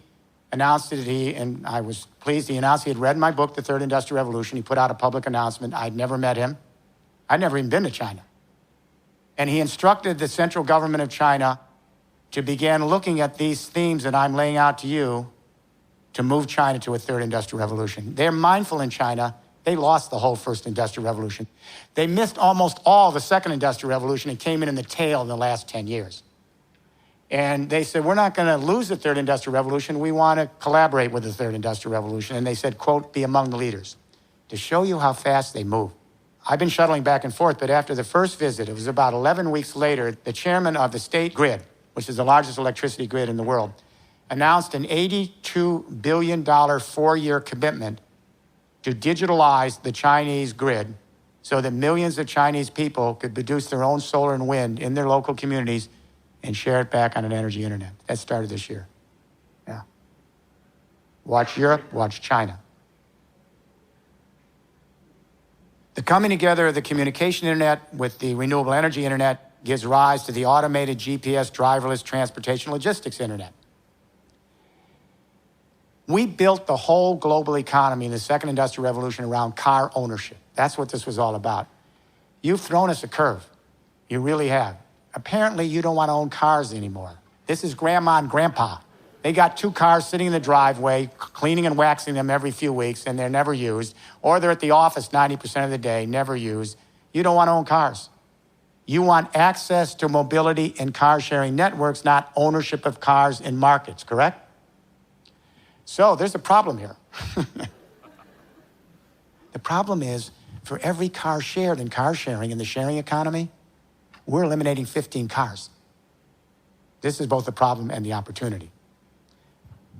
announced that and I was pleased, he announced he had read my book, The Third Industrial Revolution. He put out a public announcement. I'd never met him. I'd never even been to China. And he instructed the central government of China to begin looking at these themes that I'm laying out to you to move China to a third industrial revolution. They're mindful in China. They lost the whole first industrial revolution. They missed almost all the second industrial revolution and came in the tail in the last 10 years. And they said, we're not going to lose the third industrial revolution. We want to collaborate with the third industrial revolution. And they said, quote, be among the leaders. To show you how fast they move, I've been shuttling back and forth, but after the first visit, it was about 11 weeks later, the chairman of the state grid, which is the largest electricity grid in the world, announced an $82 billion four-year commitment to digitalize the Chinese grid so that millions of Chinese people could produce their own solar and wind in their local communities and share it back on an energy internet. That started this year. Yeah. Watch Europe, watch China. The coming together of the communication internet with the renewable energy internet gives rise to the automated GPS driverless transportation logistics internet. We built the whole global economy in the second industrial revolution around car ownership. That's what this was all about. You've thrown us a curve. You really have. Apparently, you don't want to own cars anymore. This is grandma and grandpa. They got two cars sitting in the driveway, cleaning and waxing them every few weeks, and they're never used. Or they're at the office 90% of the day, never used. You don't want to own cars. You want access to mobility and car-sharing networks, not ownership of cars in markets, correct? So there's a problem here. The problem is, for every car shared in car sharing in the sharing economy, we're eliminating 15 cars. This is both the problem and the opportunity.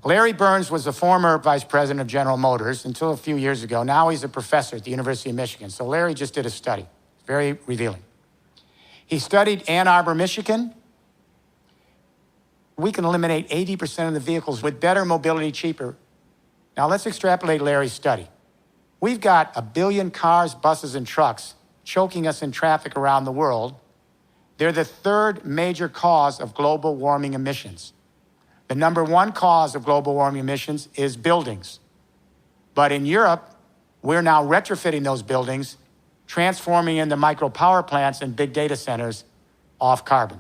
Larry Burns was the former vice president of General Motors until a few years ago. Now he's a professor at the University of Michigan. So Larry just did a study, very revealing. He studied Ann Arbor, Michigan. We can eliminate 80% of the vehicles with better mobility, cheaper. Now let's extrapolate Larry's study. We've got 1 billion cars, buses, and trucks choking us in traffic around the world. They're the third major cause of global warming emissions. The number one cause of global warming emissions is buildings. But in Europe, we're now retrofitting those buildings, transforming into micro power plants and big data centers off carbon.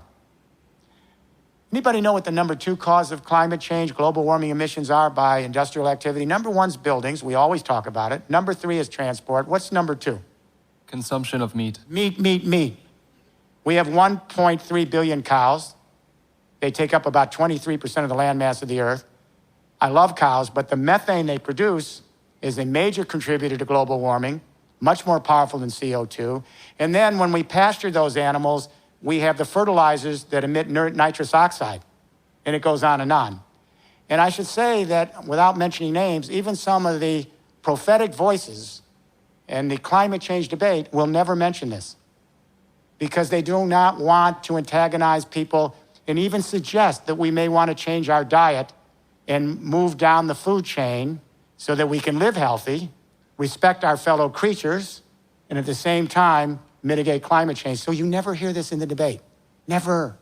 Anybody know what the number two cause of climate change, global warming emissions are by industrial activity? Number one's buildings. We always talk about it. Number three is transport. What's number two? Consumption of meat. Meat. We have 1.3 billion cows. They take up about 23% of the land mass of the earth. I love cows, but the methane they produce is a major contributor to global warming, much more powerful than CO2. And then when we pasture those animals, we have the fertilizers that emit nitrous oxide, and it goes on and on. And I should say that, without mentioning names, even some of the prophetic voices in the climate change debate will never mention this because they do not want to antagonize people and even suggest that we may want to change our diet and move down the food chain so that we can live healthy, respect our fellow creatures, and at the same time, mitigate climate change. So you never hear this in the debate. Never.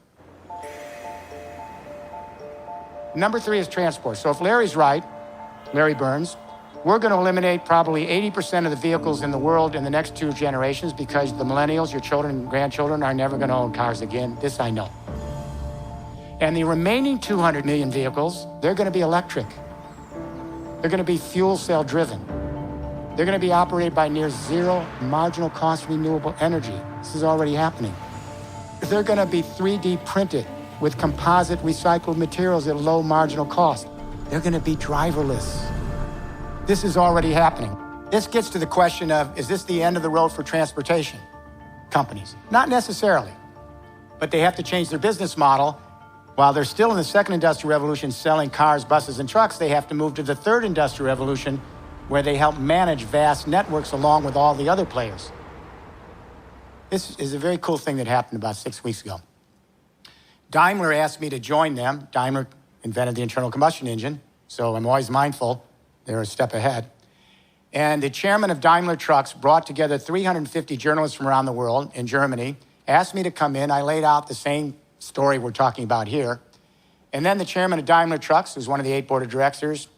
Number three is transport. So if Larry's right, Larry Burns, we're going to eliminate probably 80% of the vehicles in the world in the next 2 generations because the millennials, your children and grandchildren, are never going to own cars again. This I know. And the remaining 200 million vehicles, they're going to be electric. They're going to be fuel cell driven. They're going to be operated by near zero marginal cost renewable energy. This is already happening. They're going to be 3D printed with composite recycled materials at low marginal cost. They're going to be driverless. This is already happening. This gets to the question of, is this the end of the road for transportation companies? Not necessarily, but they have to change their business model. While they're still in the second industrial revolution selling cars, buses, and trucks, they have to move to the third industrial revolution where they help manage vast networks along with all the other players. This is a very cool thing that happened about 6 weeks ago. Daimler asked me to join them. Daimler invented the internal combustion engine, so I'm always mindful they're a step ahead. And the chairman of Daimler Trucks brought together 350 journalists from around the world in Germany, asked me to come in. I laid out the same story we're talking about here. And then the chairman of Daimler Trucks, who's one of the 8 board of directors,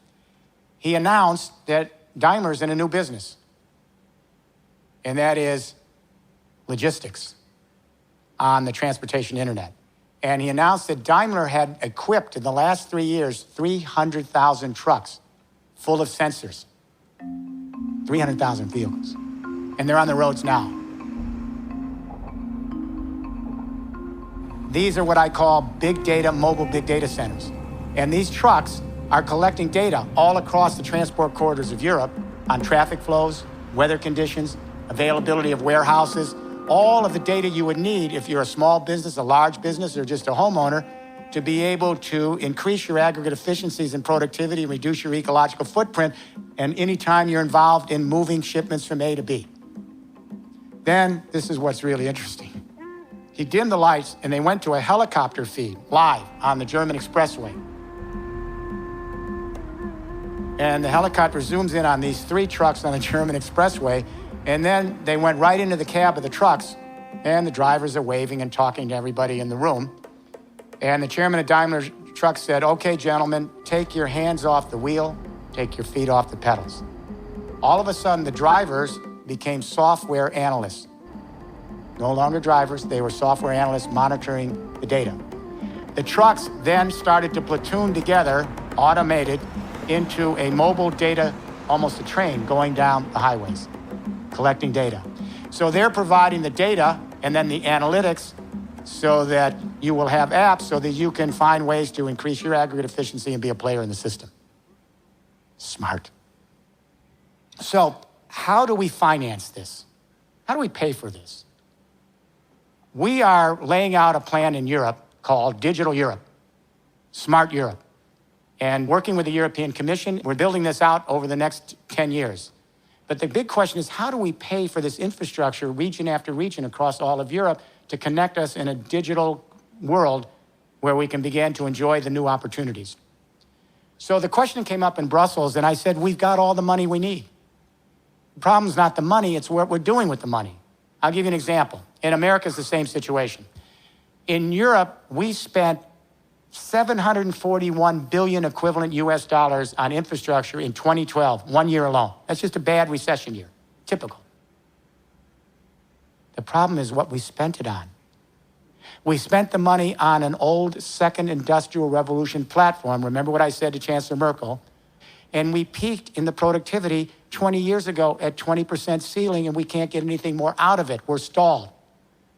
he announced that Daimler's in a new business, and that is logistics on the transportation internet. And he announced that Daimler had equipped in the last 3 years 300,000 trucks full of sensors, 300,000 vehicles, and they're on the roads now. These are what I call big data, mobile big data centers. And these trucks are collecting data all across the transport corridors of Europe on traffic flows, weather conditions, availability of warehouses, all of the data you would need if you're a small business, a large business, or just a homeowner to be able to increase your aggregate efficiencies and productivity, reduce your ecological footprint, and anytime you're involved in moving shipments from A to B. Then, this is what's really interesting. He dimmed the lights and they went to a helicopter feed live on the German expressway. And the helicopter zooms in on these 3 trucks on the German expressway, and then they went right into the cab of the trucks, and the drivers are waving and talking to everybody in the room. And the chairman of Daimler Truck said, "Okay, gentlemen, take your hands off the wheel, take your feet off the pedals." All of a sudden, the drivers became software analysts. No longer drivers, they were software analysts monitoring the data. The trucks then started to platoon together, automated, into a mobile data, almost a train going down the highways, collecting data. So they're providing the data and then the analytics so that you will have apps so that you can find ways to increase your aggregate efficiency and be a player in the system. Smart. So how do we finance this? How do we pay for this? We are laying out a plan in Europe called Digital Europe, Smart Europe. And working with the European Commission, we're building this out over the next 10 years. But the big question is, how do we pay for this infrastructure region after region across all of Europe to connect us in a digital world where we can begin to enjoy the new opportunities? So the question came up in Brussels, and I said, we've got all the money we need. The problem's not the money, it's what we're doing with the money. I'll give you an example. In America, it's the same situation. In Europe, we spent $741 billion equivalent US dollars on infrastructure in 2012, 1 year alone. That's just a bad recession year, typical. The problem is what we spent it on. We spent the money on an old second industrial revolution platform. Remember what I said to Chancellor Merkel? And we peaked in the productivity 20 years ago at 20% ceiling, and we can't get anything more out of it. We're stalled,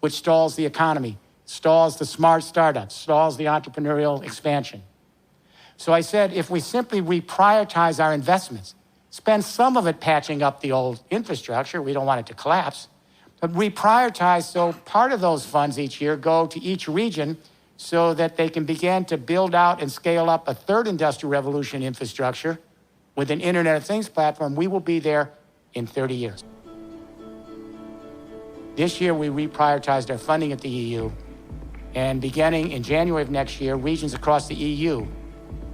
which stalls the economy, stalls the smart startups, stalls the entrepreneurial expansion. So I said, if we simply reprioritize our investments, spend some of it patching up the old infrastructure, we don't want it to collapse, but reprioritize so part of those funds each year go to each region so that they can begin to build out and scale up a third industrial revolution infrastructure with an Internet of Things platform, we will be there in 30 years. This year, we reprioritized our funding at the EU, and beginning in January of next year, regions across the EU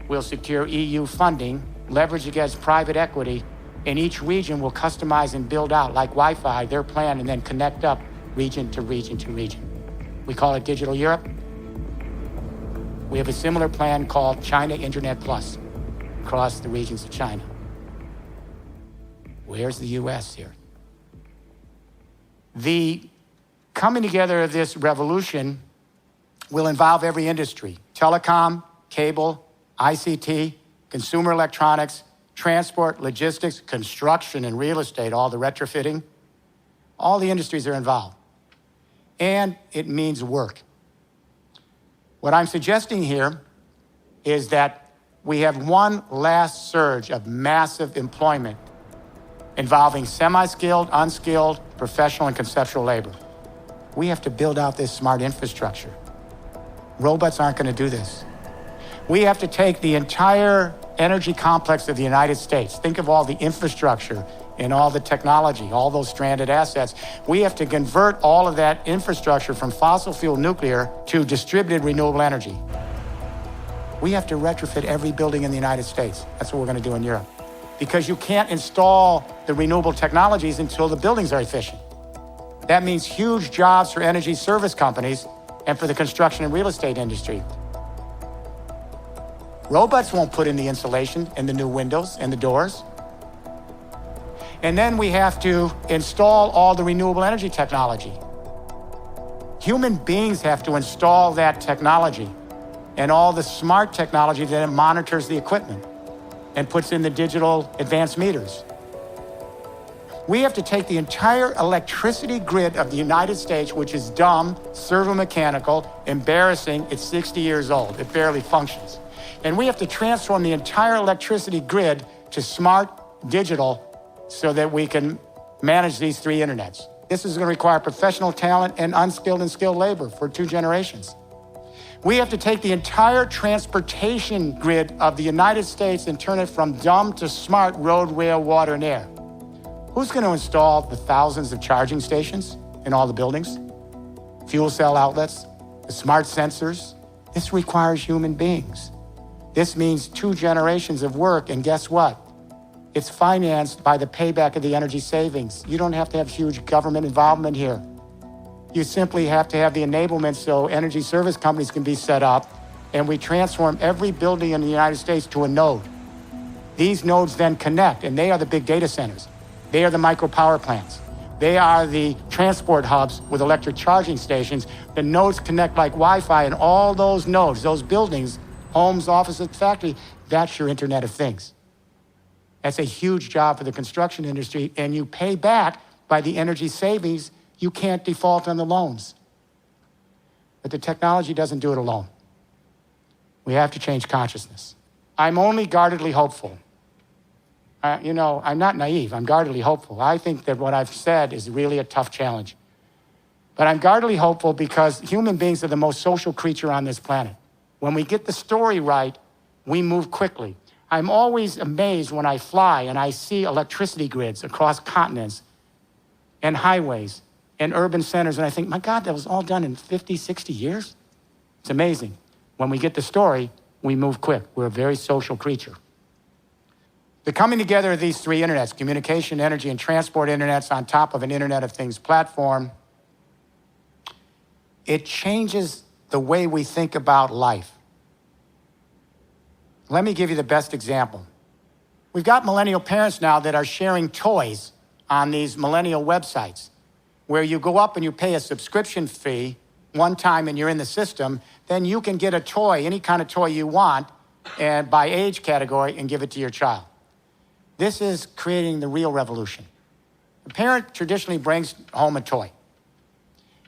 will secure EU funding, leverage against private equity, and each region will customize and build out, like Wi-Fi, their plan, and then connect up region to region to region. We call it Digital Europe. We have a similar plan called China Internet Plus across the regions of China. Where's the US here? The coming together of this revolution will involve every industry: telecom, cable, ICT, consumer electronics, transport, logistics, construction and real estate, all the retrofitting. All the industries are involved. And it means work. What I'm suggesting here is that we have one last surge of massive employment involving semi-skilled, unskilled, professional, and conceptual labor. We have to build out this smart infrastructure. Robots aren't going to do this. We have to take the entire energy complex of the United States. Think of all the infrastructure and all the technology, all those stranded assets. We have to convert all of that infrastructure from fossil fuel nuclear to distributed renewable energy. We have to retrofit every building in the United States. That's what we're going to do in Europe. Because you can't install the renewable technologies until the buildings are efficient. That means huge jobs for energy service companies and for the construction and real estate industry. Robots won't put in the insulation and the new windows and the doors. And then we have to install all the renewable energy technology. Human beings have to install that technology and all the smart technology that monitors the equipment and puts in the digital advanced meters. We have to take the entire electricity grid of the United States, which is dumb, servo-mechanical, embarrassing. It's 60 years old. It barely functions. And we have to transform the entire electricity grid to smart digital so that we can manage these three internets. This is going to require professional talent and unskilled and skilled labor for 2 generations. We have to take the entire transportation grid of the United States and turn it from dumb to smart road, rail, water, and air. Who's going to install the thousands of charging stations in all the buildings? Fuel cell outlets, the smart sensors? This requires human beings. This means 2 generations of work, and guess what? It's financed by the payback of the energy savings. You don't have to have huge government involvement here. You simply have to have the enablement so energy service companies can be set up, and we transform every building in the United States to a node. These nodes then connect, and they are the big data centers. They are the micro power plants. They are the transport hubs with electric charging stations. The nodes connect like Wi-Fi, and all those nodes, those buildings, homes, offices, factories, that's your Internet of Things. That's a huge job for the construction industry, and you pay back by the energy savings. You can't default on the loans. But the technology doesn't do it alone. We have to change consciousness. I'm only guardedly hopeful. I'm not naive. I'm guardedly hopeful. I think that what I've said is really a tough challenge. But I'm guardedly hopeful because human beings are the most social creature on this planet. When we get the story right, we move quickly. I'm always amazed when I fly and I see electricity grids across continents and highways and urban centers, and I think, my God, that was all done in 50, 60 years? It's amazing. When we get the story, we move quick. We're a very social creature. The coming together of these 3 internets, communication, energy, and transport internets on top of an Internet of Things platform, it changes the way we think about life. Let me give you the best example. We've got millennial parents now that are sharing toys on these millennial websites where you go up and you pay a subscription fee one time and you're in the system, then you can get a toy, any kind of toy you want, and by age category, and give it to your child. This is creating the real revolution. The parent traditionally brings home a toy,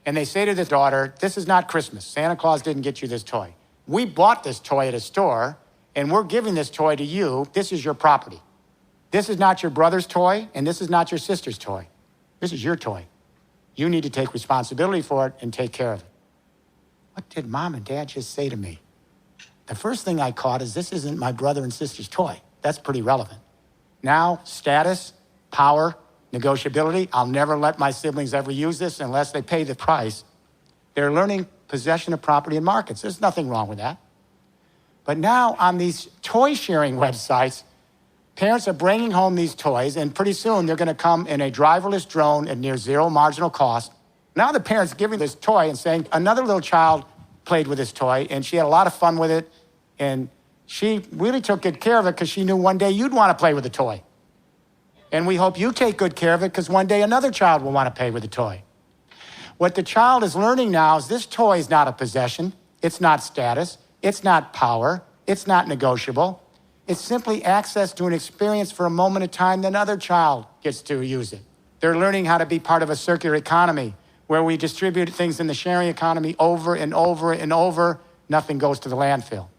and they say to the daughter, this is not Christmas. Santa Claus didn't get you this toy. We bought this toy at a store, and we're giving this toy to you. This is your property. This is not your brother's toy, and this is not your sister's toy. This is your toy. You need to take responsibility for it and take care of it. What did Mom and Dad just say to me? The first thing I caught is this isn't my brother and sister's toy. That's pretty relevant. Now, status, power, negotiability. I'll never let my siblings ever use this unless they pay the price. They're learning possession of property in markets. There's nothing wrong with that. But now on these toy sharing websites, parents are bringing home these toys, and pretty soon they're going to come in a driverless drone at near zero marginal cost. Now the parent's giving this toy and saying, another little child played with this toy, and she had a lot of fun with it, and she really took good care of it because she knew one day you'd want to play with the toy. And we hope you take good care of it because one day another child will want to play with the toy. What the child is learning now is this toy is not a possession. It's not status. It's not power. It's not negotiable. It's simply access to an experience for a moment of time, then another child gets to use it. They're learning how to be part of a circular economy where we distribute things in the sharing economy over and over and over. Nothing goes to the landfill.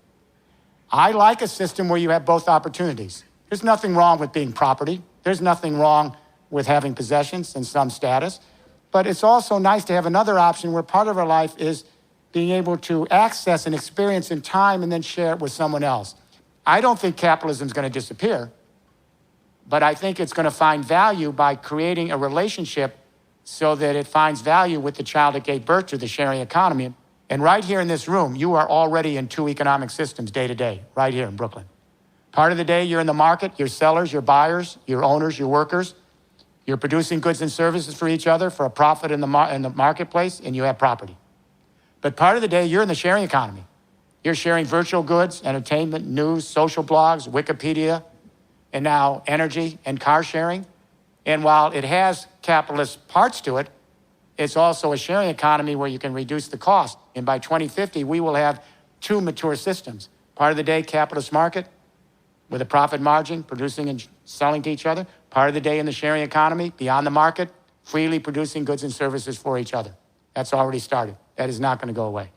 I like a system where you have both opportunities. There's nothing wrong with being property. There's nothing wrong with having possessions and some status. But it's also nice to have another option where part of our life is being able to access an experience in time and then share it with someone else. I don't think capitalism is going to disappear, but I think it's going to find value by creating a relationship so that it finds value with the child that gave birth to the sharing economy. And right here in this room, you are already in 2 economic systems day to day, right here in Brooklyn. Part of the day, you're in the market, you're sellers, you're buyers, you're owners, you're workers. You're producing goods and services for each other for a profit in the marketplace, and you have property. But part of the day, you're in the sharing economy. You're sharing virtual goods, entertainment, news, social blogs, Wikipedia, and now energy and car sharing. And while it has capitalist parts to it, it's also a sharing economy where you can reduce the cost. And by 2050, we will have 2 mature systems. Part of the day, capitalist market with a profit margin, producing and selling to each other. Part of the day in the sharing economy, beyond the market, freely producing goods and services for each other. That's already started. That is not going to go away.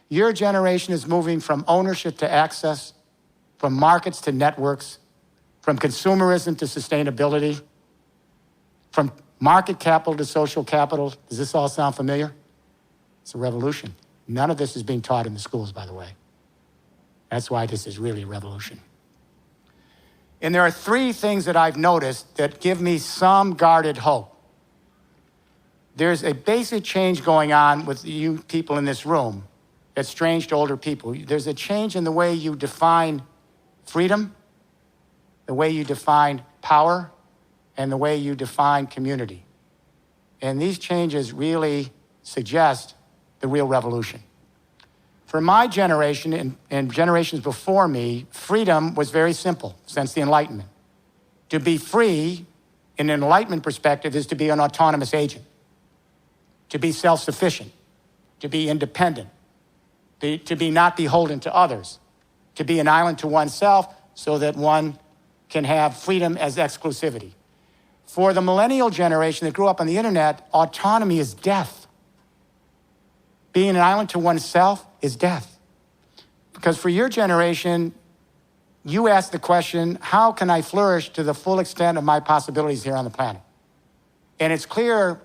Your generation is moving from ownership to access, from markets to networks, from consumerism to sustainability. From market capital to social capital. Does this all sound familiar? It's a revolution. None of this is being taught in the schools, by the way. That's why this is really a revolution. And there are three things that I've noticed that give me some guarded hope. There's a basic change going on with you people in this room that's strange to older people. There's a change in the way you define freedom, the way you define power, and the way you define community. And these changes really suggest the real revolution. For my generation and generations before me, freedom was very simple since the Enlightenment. To be free in an Enlightenment perspective is to be an autonomous agent, to be self-sufficient, to be independent, to be not beholden to others, to be an island to oneself so that one can have freedom as exclusivity. For the millennial generation that grew up on the internet, autonomy is death. Being an island to oneself is death. Because for your generation, you ask the question, how can I flourish to the full extent of my possibilities here on the planet? And it's clear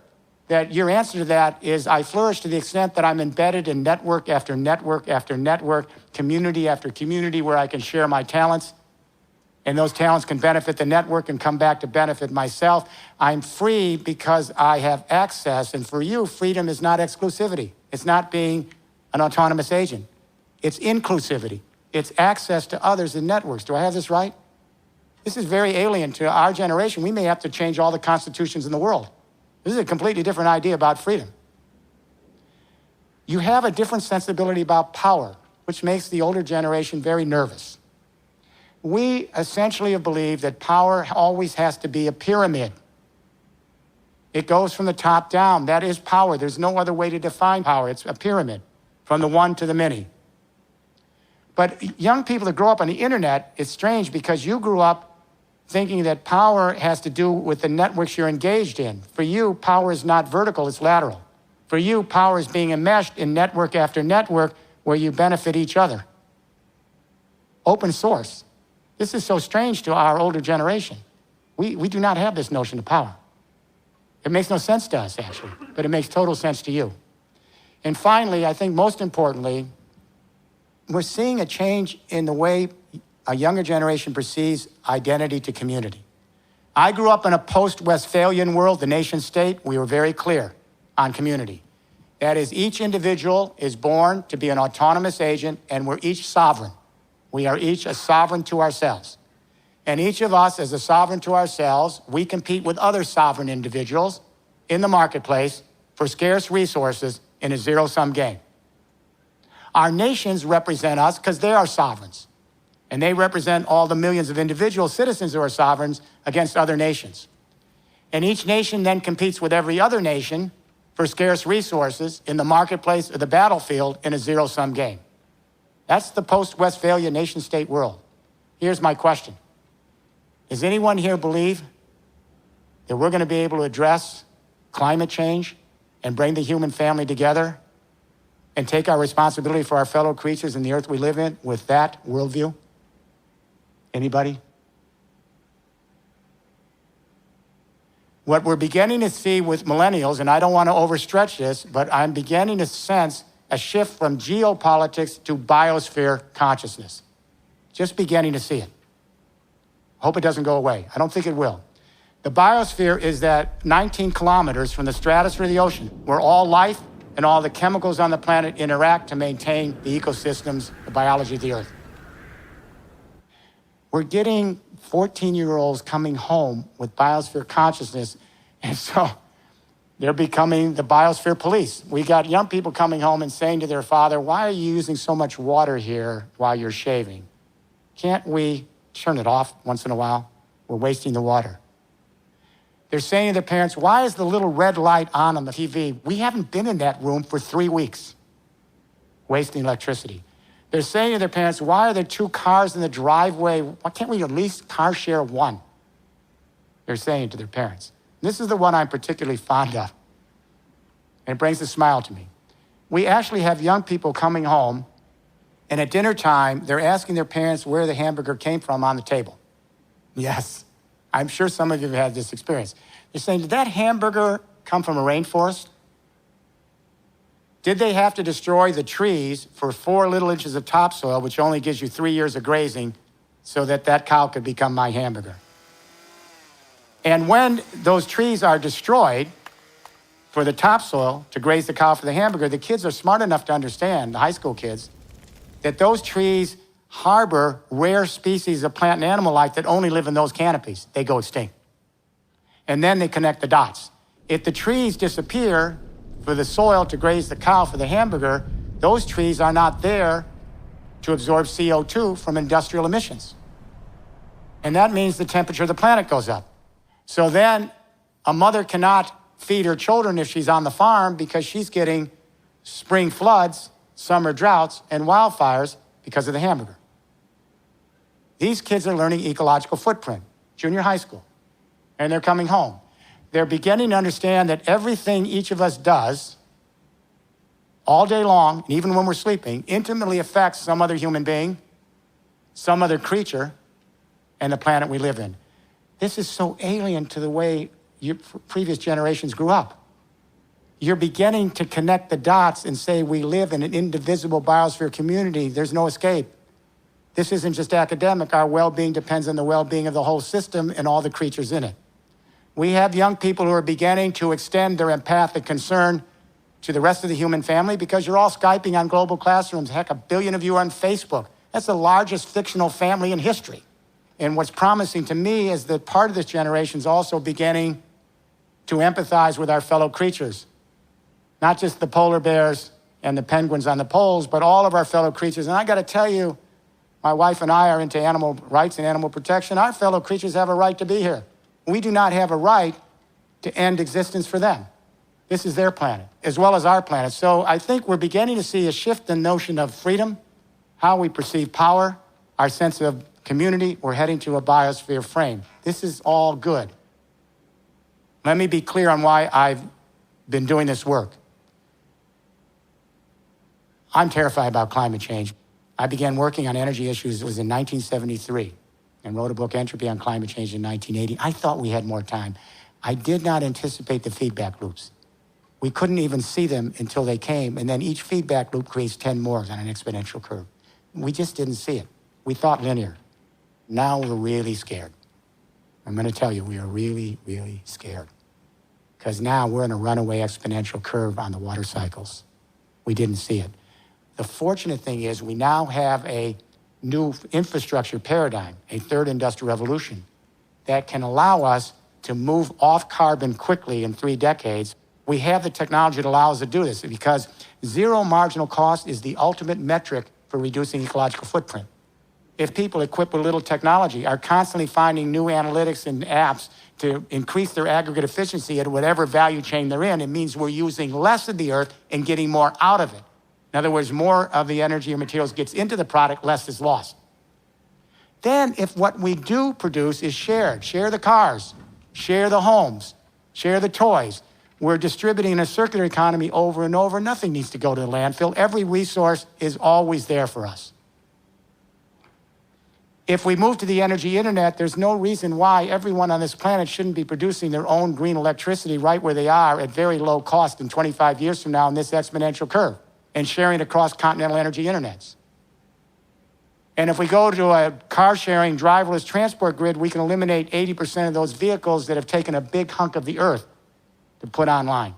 that your answer to that is I flourish to the extent that I'm embedded in network after network after network, community after community where I can share my talents, and those talents can benefit the network and come back to benefit myself. I'm free because I have access, and for you, freedom is not exclusivity. It's not being an autonomous agent. It's inclusivity. It's access to others in networks. Do I have this right? This is very alien to our generation. We may have to change all the constitutions in the world. This is a completely different idea about freedom. You have a different sensibility about power, which makes the older generation very nervous. We essentially have believed that power always has to be a pyramid. It goes from the top down. That is power. There's no other way to define power. It's a pyramid, from the one to the many. But young people that grow up on the internet, it's strange because you grew up thinking that power has to do with the networks you're engaged in. For you, power is not vertical, it's lateral. For you, power is being enmeshed in network after network where you benefit each other. Open source. This is so strange to our older generation. We do not have this notion of power. It makes no sense to us, actually, but it makes total sense to you. And finally, I think most importantly, we're seeing a change in the way a younger generation perceives identity to community. I grew up in a post-Westphalian world, the nation state. We were very clear on community. That is, each individual is born to be an autonomous agent, and we're each sovereign. We are each a sovereign to ourselves. And each of us, as a sovereign to ourselves, we compete with other sovereign individuals in the marketplace for scarce resources in a zero-sum game. Our nations represent us because they are sovereigns. And they represent all the millions of individual citizens who are sovereigns against other nations. And each nation then competes with every other nation for scarce resources in the marketplace or the battlefield in a zero-sum game. That's the post-Westphalia nation-state world. Here's my question. Does anyone here believe that we're going to be able to address climate change and bring the human family together and take our responsibility for our fellow creatures and the earth we live in with that worldview? Anybody? What we're beginning to see with millennials, and I don't want to overstretch this, but I'm beginning to sense a shift from geopolitics to biosphere consciousness. Just beginning to see it. Hope it doesn't go away. I don't think it will. The biosphere is that 19 kilometers from the stratosphere to the ocean, where all life and all the chemicals on the planet interact to maintain the ecosystems, the biology of the earth. We're getting 14-year-olds coming home with biosphere consciousness, and so they're becoming the biosphere police. We got young people coming home and saying to their father, why are you using so much water here while you're shaving? Can't we turn it off once in a while? We're wasting the water. They're saying to their parents, why is the little red light on the TV? We haven't been in that room for 3 weeks, wasting electricity. They're saying to their parents, why are there 2 cars in the driveway? Why can't we at least car share one? They're saying to their parents. This is the one I'm particularly fond of. And it brings a smile to me. We actually have young people coming home, and at dinner time, they're asking their parents where the hamburger came from on the table. Yes, I'm sure some of you have had this experience. You're saying, did that hamburger come from a rainforest? Did they have to destroy the trees for 4 little inches of topsoil, which only gives you 3 years of grazing, so that that cow could become my hamburger? And when those trees are destroyed for the topsoil to graze the cow for the hamburger, the kids are smart enough to understand, the high school kids, that those trees harbor rare species of plant and animal life that only live in those canopies. They go extinct. And then they connect the dots. If the trees disappear for the soil to graze the cow for the hamburger, those trees are not there to absorb CO2 from industrial emissions. And that means the temperature of the planet goes up. So then a mother cannot feed her children if she's on the farm because she's getting spring floods, summer droughts, and wildfires because of the hamburger. These kids are learning ecological footprint, junior high school, and they're coming home. They're beginning to understand that everything each of us does all day long, and even when we're sleeping, intimately affects some other human being, some other creature, and the planet we live in. This is so alien to the way your previous generations grew up. You're beginning to connect the dots and say we live in an indivisible biosphere community. There's no escape. This isn't just academic. Our well-being depends on the well-being of the whole system and all the creatures in it. We have young people who are beginning to extend their empathic concern to the rest of the human family because you're all Skyping on global classrooms. Heck, 1 billion of you are on Facebook. That's the largest fictional family in history. And what's promising to me is that part of this generation is also beginning to empathize with our fellow creatures. Not just the polar bears and the penguins on the poles, but all of our fellow creatures. And I got to tell you, my wife and I are into animal rights and animal protection. Our fellow creatures have a right to be here. We do not have a right to end existence for them. This is their planet, as well as our planet. So I think we're beginning to see a shift in the notion of freedom, how we perceive power, our sense of community. We're heading to a biosphere frame. This is all good. Let me be clear on why I've been doing this work. I'm terrified about climate change. I began working on energy issues, it was in 1973, and wrote a book, Entropy on Climate Change, in 1980. I thought we had more time. I did not anticipate the feedback loops. We couldn't even see them until they came, and then each feedback loop creates 10 more on an exponential curve. We just didn't see it. We thought linear. Now we're really scared. I'm going to tell you, we are really, really scared. Because now we're in a runaway exponential curve on the water cycles. We didn't see it. The fortunate thing is we now have a new infrastructure paradigm, a third industrial revolution, that can allow us to move off carbon quickly in 3 decades. We have the technology that allows us to do this because zero marginal cost is the ultimate metric for reducing ecological footprint. If people equipped with little technology are constantly finding new analytics and apps to increase their aggregate efficiency at whatever value chain they're in, it means we're using less of the earth and getting more out of it. In other words, more of the energy or materials gets into the product, less is lost. Then if what we do produce is shared, share the cars, share the homes, share the toys, we're distributing in a circular economy over and over. Nothing needs to go to the landfill. Every resource is always there for us. If we move to the energy internet, there's no reason why everyone on this planet shouldn't be producing their own green electricity right where they are at very low cost in 25 years from now in this exponential curve and sharing across continental energy internets. And if we go to a car-sharing, driverless transport grid, we can eliminate 80% of those vehicles that have taken a big hunk of the earth to put online.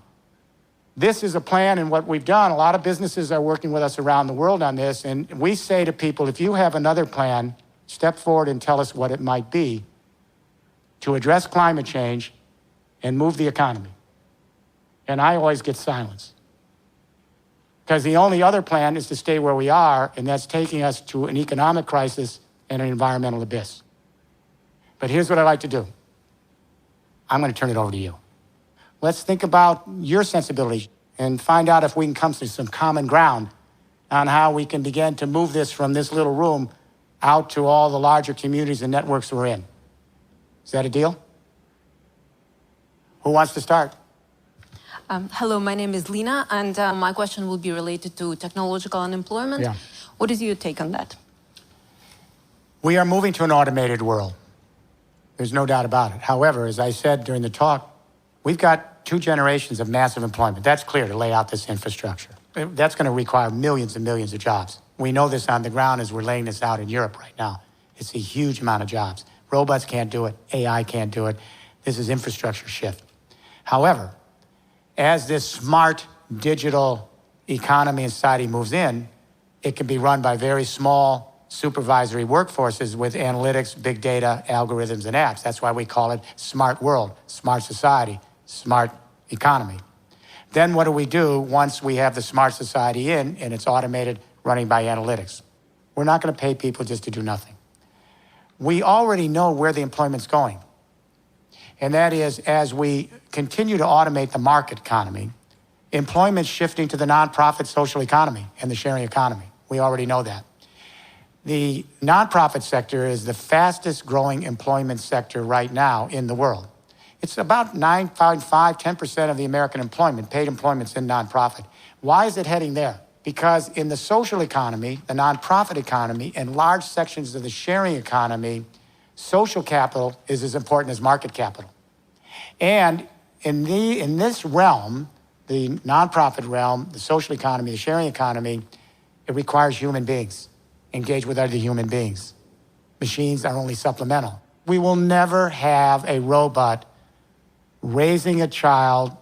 This is a plan, and what we've done, a lot of businesses are working with us around the world on this, and we say to people, if you have another plan, step forward and tell us what it might be to address climate change and move the economy. And I always get silence. Because the only other plan is to stay where we are, and that's taking us to an economic crisis and an environmental abyss. But here's what I'd like to do. I'm going to turn it over to you. Let's think about your sensibilities and find out if we can come to some common ground on how we can begin to move this from this little room out to all the larger communities and networks we're in. Is that a deal? Who wants to start? Hello, my name is Lina, and my question will be related to technological unemployment. Yeah. What is your take on that? We are moving to an automated world. There's no doubt about it. However, as I said during the talk, We've got 2 generations of massive employment. That's clear to lay out this infrastructure. That's going to require millions and millions of jobs. We know this on the ground as we're laying this out in Europe right now. It's a huge amount of jobs. Robots can't do it. AI can't do it. This is infrastructure shift. However, as this smart digital economy and society moves in, it can be run by very small supervisory workforces with analytics, big data, algorithms, and apps. That's why we call it smart world, smart society, smart economy. Then what do we do once we have the smart society in and it's automated, running by analytics? We're not going to pay people just to do nothing. We already know where the employment's going. And that is, as we continue to automate the market economy, employment's shifting to the nonprofit social economy and the sharing economy. We already know that. The nonprofit sector is the fastest growing employment sector right now in the world. It's about 9.5, 10% of the American employment, paid employment's in nonprofit. Why is it heading there? Because in the social economy, the nonprofit economy, and large sections of the sharing economy, social capital is as important as market capital. And in this realm, the nonprofit realm, the social economy, the sharing economy, it requires human beings, engage with other human beings. Machines are only supplemental. We will never have a robot raising a child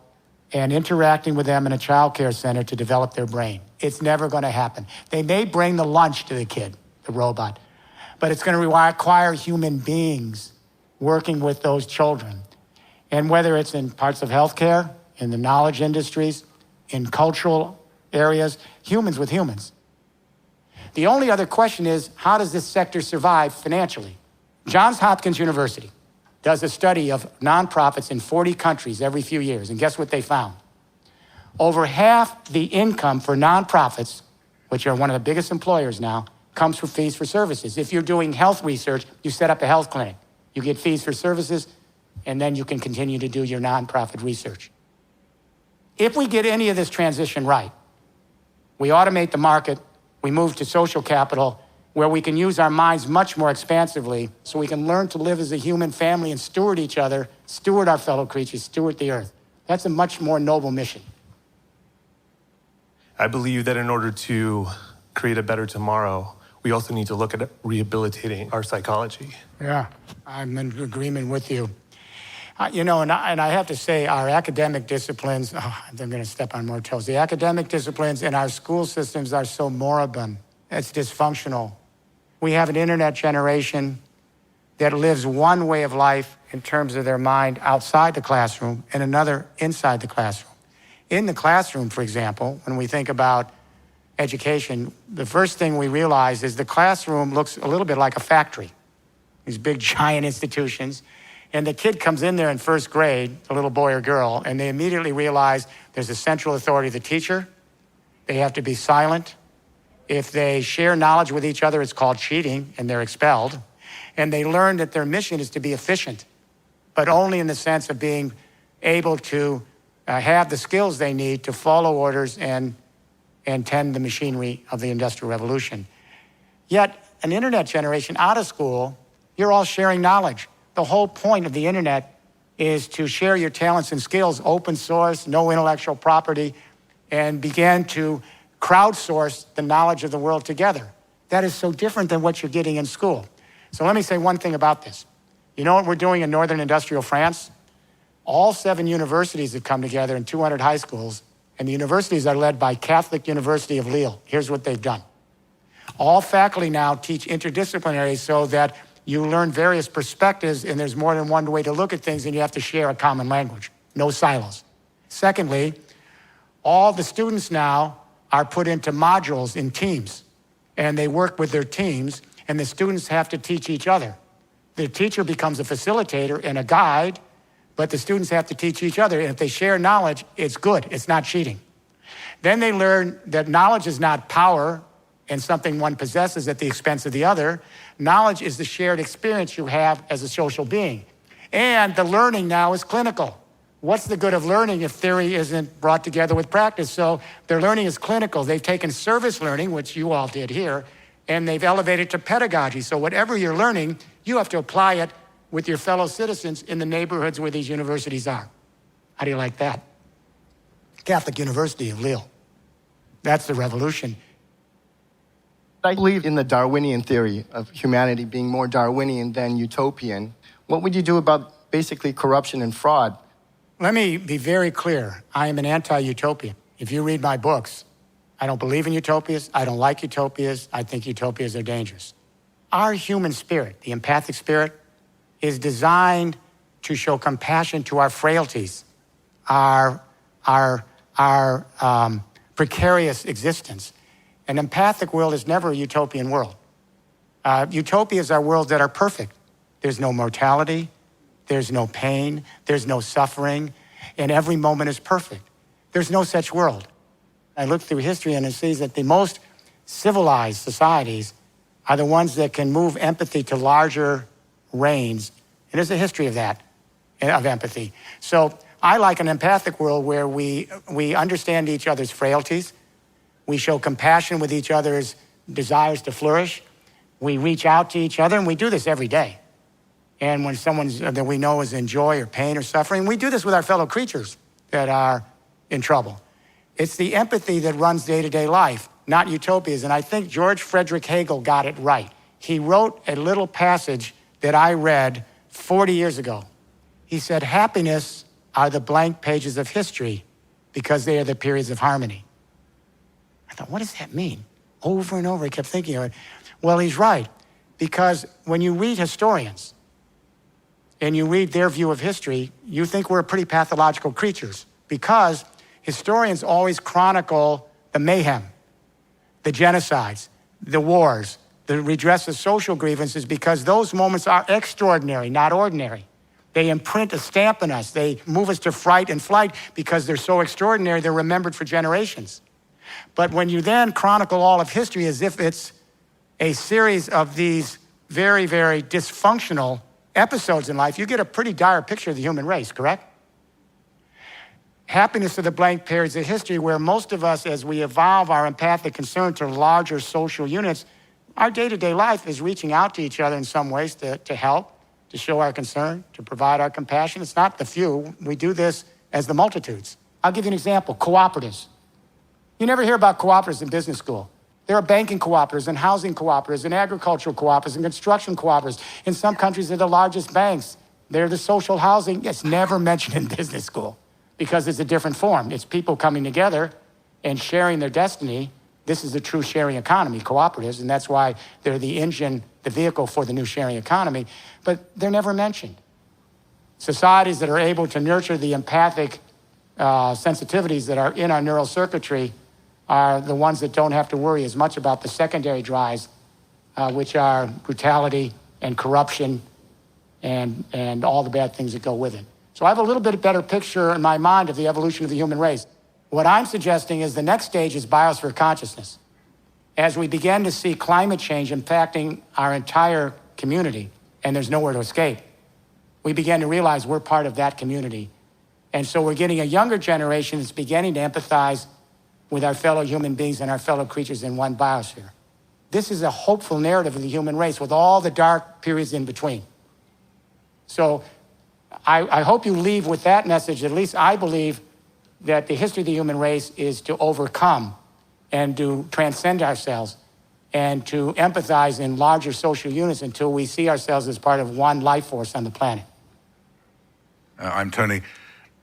and interacting with them in a child care center to develop their brain. It's never going to happen. They may bring the lunch to the kid, the robot, but it's going to require human beings working with those children. And whether it's in parts of healthcare, in the knowledge industries, in cultural areas, humans with humans. The only other question is, how does this sector survive financially? Johns Hopkins University does a study of nonprofits in 40 countries every few years, and guess what they found? Over half the income for nonprofits, which are one of the biggest employers now, comes from fees for services. If you're doing health research, you set up a health clinic. You get fees for services, and then you can continue to do your nonprofit research. If we get any of this transition right, we automate the market, we move to social capital, where we can use our minds much more expansively so we can learn to live as a human family and steward each other, steward our fellow creatures, steward the earth. That's a much more noble mission. I believe that in order to create a better tomorrow, we also need to look at rehabilitating our psychology. Yeah, I'm in agreement with you. And I have to say, our academic disciplines, I'm going to step on more toes. The academic disciplines in our school systems are so moribund. It's dysfunctional. We have an internet generation that lives one way of life in terms of their mind outside the classroom and another inside the classroom. In the classroom, for example, when we think about education, the first thing we realize is the classroom looks a little bit like a factory, these big, giant institutions. And the kid comes in there in first grade, a little boy or girl, and they immediately realize there's a central authority, the teacher. They have to be silent. If they share knowledge with each other, it's called cheating, and they're expelled. And they learn that their mission is to be efficient, but only in the sense of being able to have the skills they need to follow orders and tend the machinery of the Industrial Revolution. Yet, an internet generation out of school, you're all sharing knowledge. The whole point of the internet is to share your talents and skills, open source, no intellectual property, and begin to crowdsource the knowledge of the world together. That is so different than what you're getting in school. So let me say one thing about this. You know what we're doing in northern industrial France? All 7 universities have come together in 200 high schools, and the universities are led by Catholic University of Lille. Here's what they've done. All faculty now teach interdisciplinary so that you learn various perspectives, and there's more than one way to look at things, and you have to share a common language. No silos. Secondly, all the students now are put into modules in teams, and they work with their teams, and the students have to teach each other. The teacher becomes a facilitator and a guide, but the students have to teach each other, and if they share knowledge, it's good, it's not cheating. Then they learn that knowledge is not power and something one possesses at the expense of the other. Knowledge is the shared experience you have as a social being. And the learning now is clinical. What's the good of learning if theory isn't brought together with practice? So their learning is clinical. They've taken service learning, which you all did here, and they've elevated to pedagogy. So whatever you're learning, you have to apply it with your fellow citizens in the neighborhoods where these universities are. How do you like that? Catholic University of Lille. That's the revolution. I believe in the Darwinian theory of humanity being more Darwinian than utopian. What would you do about basically corruption and fraud? Let me be very clear. I am an anti-utopian. If you read my books, I don't believe in utopias. I don't like utopias. I think utopias are dangerous. Our human spirit, the empathic spirit, is designed to show compassion to our frailties, our precarious existence. An empathic world is never a utopian world. Utopias are worlds that are perfect. There's no mortality, there's no pain, there's no suffering, and every moment is perfect. There's no such world. I look through history and I see that the most civilized societies are the ones that can move empathy to larger range. And there's a history of that, of empathy. So I like an empathic world where we understand each other's frailties. We show compassion with each other's desires to flourish. We reach out to each other, and we do this every day. And when someone that we know is in joy or pain or suffering, we do this with our fellow creatures that are in trouble. It's the empathy that runs day-to-day life, not utopias. And I think George Frederick Hegel got it right. He wrote a little passage that I read 40 years ago. He said, happiness are the blank pages of history because they are the periods of harmony. I thought, what does that mean? Over and over, I kept thinking of it. Well, he's right, because when you read historians and you read their view of history, you think we're pretty pathological creatures, because historians always chronicle the mayhem, the genocides, the wars, the redress of social grievances, because those moments are extraordinary, not ordinary. They imprint a stamp on us. They move us to fright and flight because they're so extraordinary, they're remembered for generations. But when you then chronicle all of history as if it's a series of these very, very dysfunctional episodes in life, you get a pretty dire picture of the human race, correct? Happiness are the blank periods of history where most of us, as we evolve our empathic concern to larger social units, our day-to-day life is reaching out to each other in some ways to help, to show our concern, to provide our compassion. It's not the few. We do this as the multitudes. I'll give you an example, cooperatives. You never hear about cooperatives in business school. There are banking cooperatives and housing cooperatives and agricultural cooperatives and construction cooperatives. In some countries, they're the largest banks. They're the social housing. It's never mentioned in business school because it's a different form. It's people coming together and sharing their destiny. This is a true sharing economy, cooperatives, and that's why they're the engine, the vehicle for the new sharing economy, but they're never mentioned. Societies that are able to nurture the empathic sensitivities that are in our neural circuitry are the ones that don't have to worry as much about the secondary drives, which are brutality and corruption and all the bad things that go with it. So I have a little bit better picture in my mind of the evolution of the human race. What I'm suggesting is the next stage is biosphere consciousness. As we begin to see climate change impacting our entire community, and there's nowhere to escape, we begin to realize we're part of that community. And so we're getting a younger generation that's beginning to empathize with our fellow human beings and our fellow creatures in one biosphere. This is a hopeful narrative of the human race with all the dark periods in between. So I hope you leave with that message. At least I believe that the history of the human race is to overcome and to transcend ourselves and to empathize in larger social units until we see ourselves as part of one life force on the planet. I'm Tony.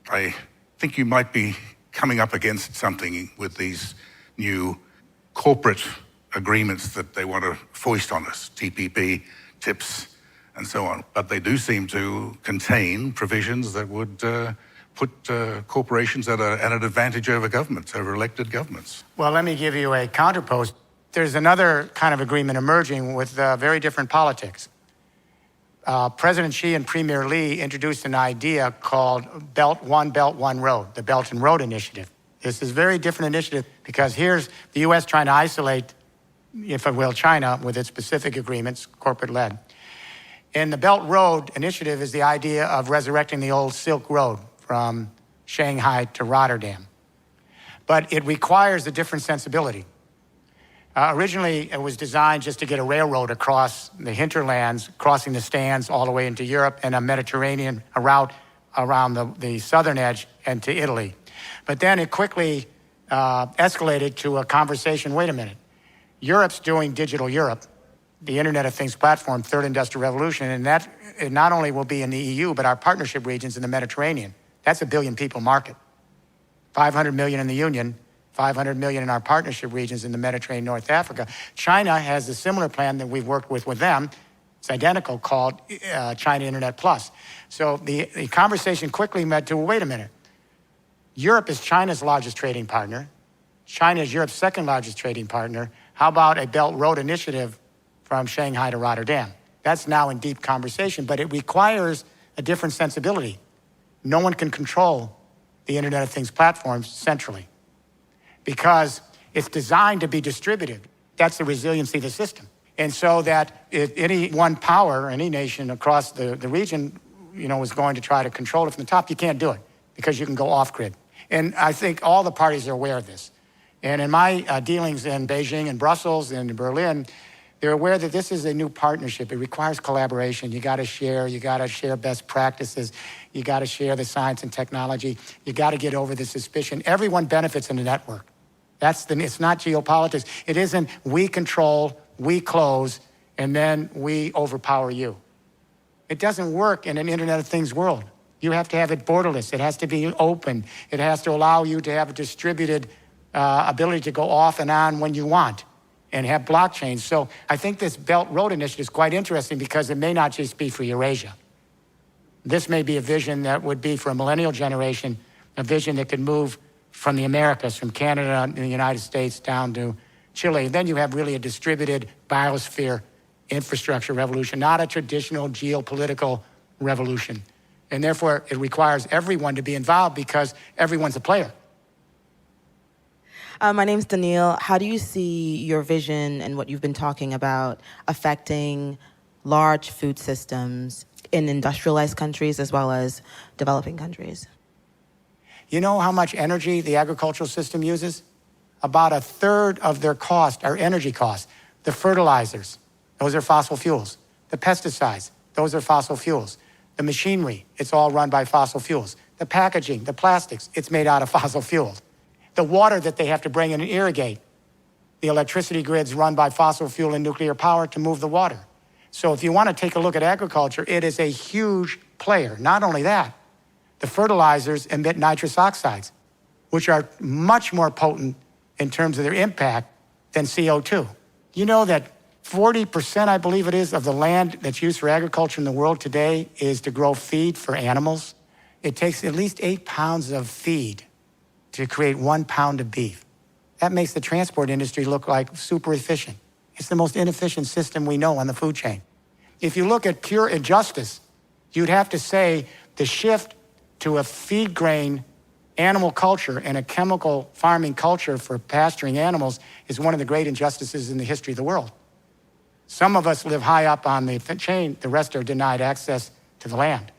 I think you might be coming up against something with these new corporate agreements that they want to foist on us, TPP, TIPS, and so on. But they do seem to contain provisions that would put corporations at an advantage over governments, over elected governments. Well, let me give you a counterpose. There's another kind of agreement emerging with very different politics. President Xi and Premier Li introduced an idea called One Belt, One Road, the Belt and Road Initiative. This is a very different initiative because here's the U.S. trying to isolate, if it will, China with its specific agreements, corporate-led. And the Belt Road Initiative is the idea of resurrecting the old Silk Road from Shanghai to Rotterdam. But it requires a different sensibility. Originally, it was designed just to get a railroad across the hinterlands, crossing the Stands all the way into Europe, and a Mediterranean route around the southern edge and to Italy. But then it quickly escalated to a conversation, wait a minute, Europe's doing Digital Europe, the Internet of Things platform, third industrial revolution, and that it not only will be in the EU, but our partnership regions in the Mediterranean. That's a billion people market. 500 million in the Union, 500 million in our partnership regions in the Mediterranean, North Africa. China has a similar plan that we've worked with them. It's identical, called China Internet Plus. So the conversation quickly led to, wait a minute, Europe is China's largest trading partner. China is Europe's second largest trading partner. How about a Belt Road Initiative from Shanghai to Rotterdam? That's now in deep conversation, but it requires a different sensibility. No one can control the Internet of Things platforms centrally because it's designed to be distributed. That's the resiliency of the system. And so that if any one power, any nation across the region, is going to try to control it from the top, you can't do it because you can go off-grid. And I think all the parties are aware of this. And in my dealings in Beijing and Brussels and in Berlin, they're aware that this is a new partnership. It requires collaboration. You got to share best practices. You got to share the science and technology. You got to get over the suspicion. Everyone benefits in the network. It's not geopolitics. It isn't we control, we close, and then we overpower you. It doesn't work in an Internet of Things world. You have to have it borderless. It has to be open. It has to allow you to have a distributed ability to go off and on when you want and have blockchains. So I think this Belt Road Initiative is quite interesting because it may not just be for Eurasia. This may be a vision that would be for a millennial generation, a vision that could move from the Americas, from Canada and the United States down to Chile. Then you have really a distributed biosphere infrastructure revolution, not a traditional geopolitical revolution. And therefore, it requires everyone to be involved because everyone's a player. My name's Danielle. How do you see your vision and what you've been talking about affecting large food systems in industrialized countries as well as developing countries? You know how much energy the agricultural system uses? About a third of their cost are energy costs. The fertilizers, those are fossil fuels. The pesticides, those are fossil fuels. The machinery, it's all run by fossil fuels. The packaging, the plastics, it's made out of fossil fuels. The water that they have to bring in and irrigate, the electricity grids run by fossil fuel and nuclear power to move the water. So if you want to take a look at agriculture, it is a huge player. Not only that, the fertilizers emit nitrous oxides, which are much more potent in terms of their impact than CO2. You know that 40%, I believe it is, of the land that's used for agriculture in the world today is to grow feed for animals. It takes at least 8 pounds of feed to create 1 pound of beef. That makes the transport industry look like super efficient. It's the most inefficient system we know on the food chain. If you look at pure injustice, you'd have to say the shift to a feed grain animal culture and a chemical farming culture for pasturing animals is one of the great injustices in the history of the world. Some of us live high up on the chain, the rest are denied access to the land.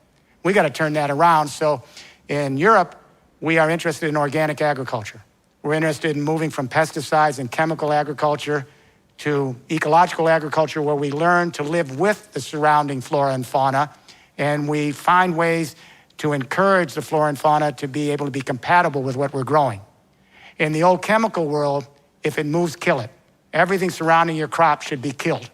We got to turn that around. So in Europe, we are interested in organic agriculture. We're interested in moving from pesticides and chemical agriculture to ecological agriculture where we learn to live with the surrounding flora and fauna, and we find ways to encourage the flora and fauna to be able to be compatible with what we're growing. In the old chemical world, if it moves, kill it. Everything surrounding your crop should be killed.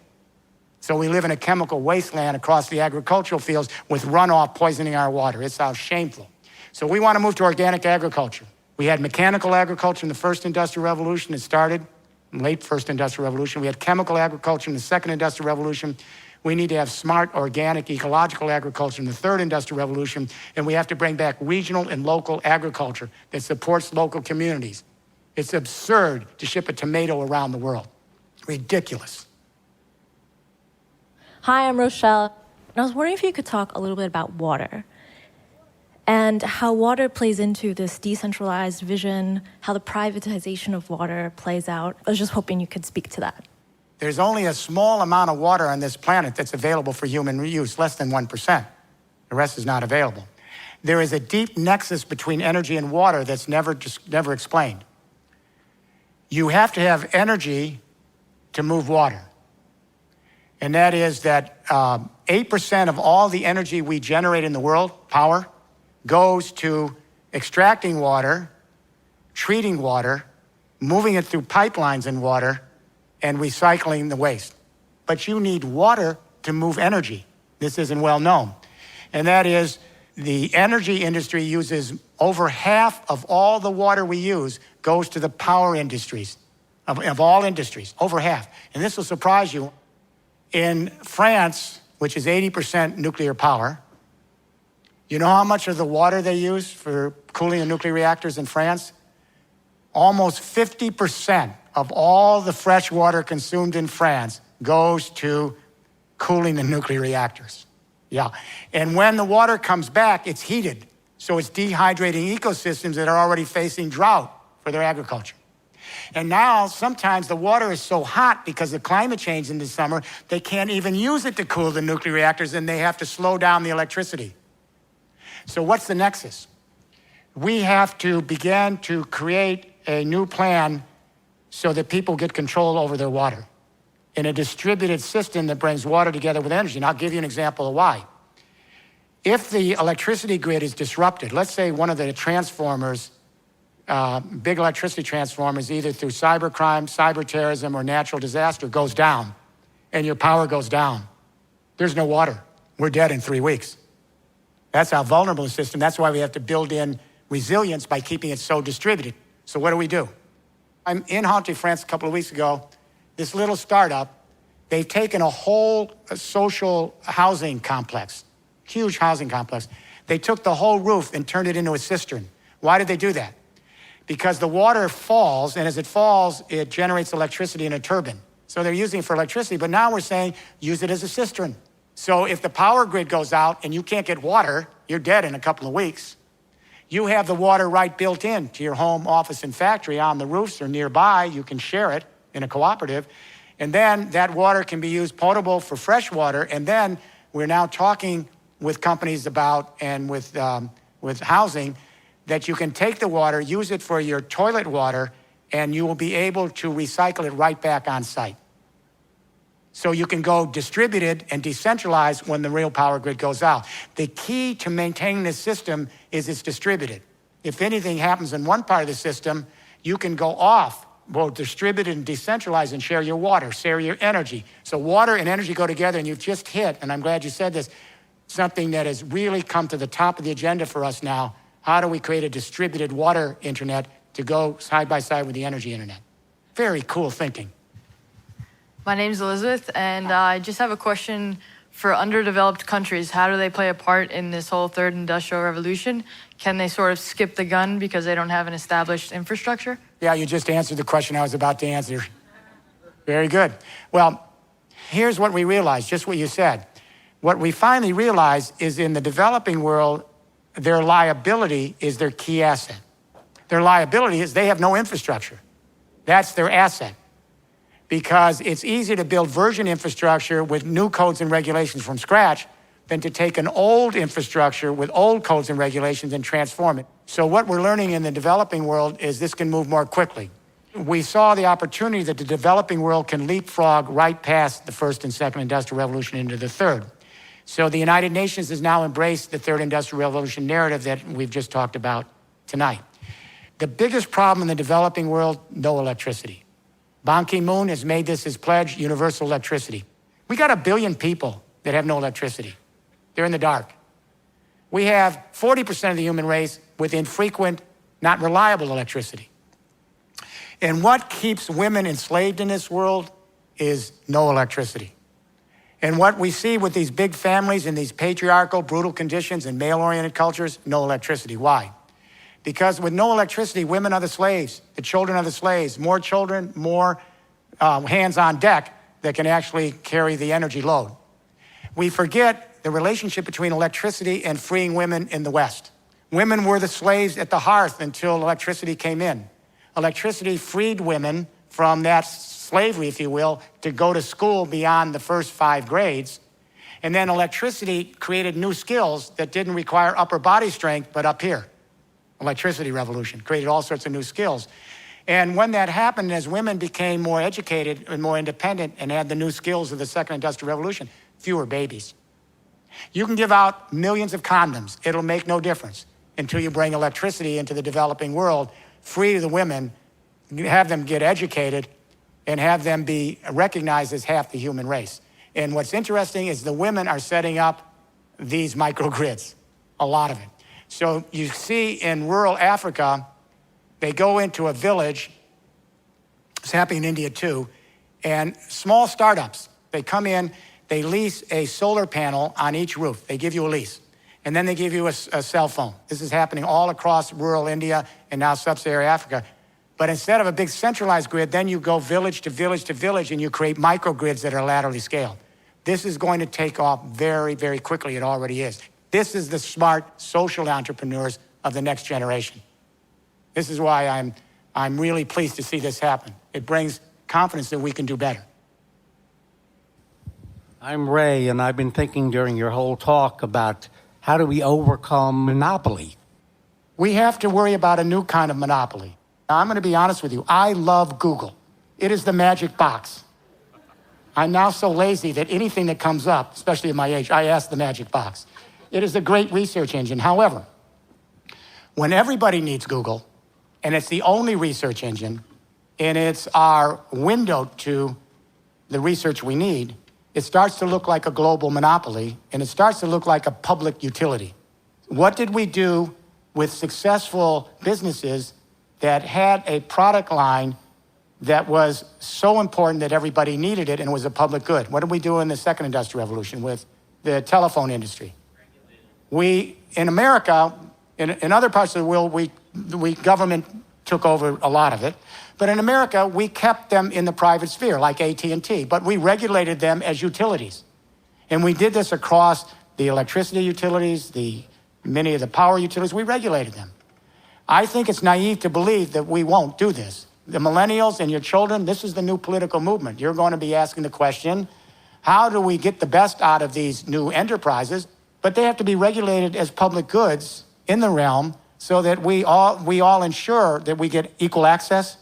So we live in a chemical wasteland across the agricultural fields with runoff poisoning our water. It's how shameful. So we want to move to organic agriculture. We had mechanical agriculture in the first industrial revolution. It started in the late first industrial revolution. We had chemical agriculture in the second industrial revolution. We need to have smart, organic, ecological agriculture in the third industrial revolution. And we have to bring back regional and local agriculture that supports local communities. It's absurd to ship a tomato around the world. Ridiculous. Hi, I'm Rochelle. And I was wondering if you could talk a little bit about water and how water plays into this decentralized vision, how the privatization of water plays out. I was just hoping you could speak to that. There's only a small amount of water on this planet that's available for human use, less than 1%. The rest is not available. There is a deep nexus between energy and water that's never explained. You have to have energy to move water. And that is that 8% of all the energy we generate in the world, power, goes to extracting water, treating water, moving it through pipelines in water, and recycling the waste. But you need water to move energy. This isn't well known. And that is, the energy industry uses over half of all the water we use goes to the power industries, of all industries, over half. And this will surprise you. In France, which is 80% nuclear power, you know how much of the water they use for cooling the nuclear reactors in France? Almost 50% of all the fresh water consumed in France goes to cooling the nuclear reactors. Yeah. And when the water comes back, it's heated. So it's dehydrating ecosystems that are already facing drought for their agriculture. And now, sometimes the water is so hot because of climate change in the summer, they can't even use it to cool the nuclear reactors, and they have to slow down the electricity. So what's the nexus? We have to begin to create a new plan so that people get control over their water in a distributed system that brings water together with energy. And I'll give you an example of why. If the electricity grid is disrupted, let's say one of the transformers, big electricity transformers, either through cybercrime, cyber terrorism, or natural disaster, goes down, and your power goes down, there's no water. We're dead in 3 weeks. That's how vulnerable the system. That's why we have to build in resilience by keeping it so distributed. So what do? I'm in Haute, France a couple of weeks ago. This little startup, they've taken a whole social housing complex, huge housing complex. They took the whole roof and turned it into a cistern. Why did they do that? Because the water falls, and as it falls, it generates electricity in a turbine. So they're using it for electricity, but now we're saying use it as a cistern. So if the power grid goes out and you can't get water, you're dead in a couple of weeks. You have the water right built in to your home, office, and factory on the roofs or nearby. You can share it in a cooperative. And then that water can be used potable for fresh water. And then we're now talking with companies about, and with housing, that you can take the water, use it for your toilet water, and you will be able to recycle it right back on site. So you can go distributed and decentralized when the real power grid goes out. The key to maintaining this system is it's distributed. If anything happens in one part of the system, you can go off, both distributed and decentralized, and share your water, share your energy. So water and energy go together, and you've just hit, and I'm glad you said this, something that has really come to the top of the agenda for us now. How do we create a distributed water internet to go side by side with the energy internet? Very cool thinking. My name's Elizabeth, and I just have a question for underdeveloped countries. How do they play a part in this whole third industrial revolution? Can they sort of skip the gun because they don't have an established infrastructure? Yeah, you just answered the question I was about to answer. Very good. Well, here's what we realized, just what you said. What we finally realized is in the developing world, their liability is their key asset. Their liability is they have no infrastructure. That's their asset. Because it's easier to build version infrastructure with new codes and regulations from scratch than to take an old infrastructure with old codes and regulations and transform it. So what we're learning in the developing world is this can move more quickly. We saw the opportunity that the developing world can leapfrog right past the first and second industrial revolution into the third. So the United Nations has now embraced the third industrial revolution narrative that we've just talked about tonight. The biggest problem in the developing world, no electricity. Ban Ki-moon has made this his pledge, universal electricity. We got 1 billion people that have no electricity. They're in the dark. We have 40% of the human race with infrequent, not reliable electricity. And what keeps women enslaved in this world is no electricity. And what we see with these big families and these patriarchal, brutal conditions and male-oriented cultures, no electricity. Why? Because with no electricity, women are the slaves, the children are the slaves. More children, more hands on deck that can actually carry the energy load. We forget the relationship between electricity and freeing women in the West. Women were the slaves at the hearth until electricity came in. Electricity freed women from that slavery, if you will, to go to school beyond the first 5 grades. And then electricity created new skills that didn't require upper body strength, but up here. Electricity revolution created all sorts of new skills. And when that happened, as women became more educated and more independent and had the new skills of the second industrial revolution, fewer babies. You can give out millions of condoms. It'll make no difference. until you bring electricity into the developing world, free the women, have them get educated, and have them be recognized as half the human race. And what's interesting is the women are setting up these microgrids, a lot of it. So you see in rural Africa, they go into a village, it's happening in India too, and small startups, they come in, they lease a solar panel on each roof. They give you a lease. And then they give you a cell phone. This is happening all across rural India and now sub-Saharan Africa. But instead of a big centralized grid, then you go village to village to village and you create microgrids that are laterally scaled. This is going to take off very, very quickly. It already is. This is the smart social entrepreneurs of the next generation. This is why I'm really pleased to see this happen. It brings confidence that we can do better. I'm Ray, and I've been thinking during your whole talk about how do we overcome monopoly? We have to worry about a new kind of monopoly. Now, I'm going to be honest with you. I love Google. It is the magic box. I'm now so lazy that anything that comes up, especially at my age, I ask the magic box. It is a great research engine. However, when everybody needs Google, and it's the only research engine, and it's our window to the research we need, it starts to look like a global monopoly, and it starts to look like a public utility. What did we do with successful businesses that had a product line that was so important that everybody needed it and was a public good? What did we do in the second industrial revolution with the telephone industry? We, in America, in other parts of the world, we government took over a lot of it. But in America, we kept them in the private sphere, like AT&T, but we regulated them as utilities. And we did this across the electricity utilities, many of the power utilities. We regulated them. I think it's naive to believe that we won't do this. The millennials and your children, this is the new political movement. You're going to be asking the question, how do we get the best out of these new enterprises? But they have to be regulated as public goods in the realm so that we all ensure that we get equal access,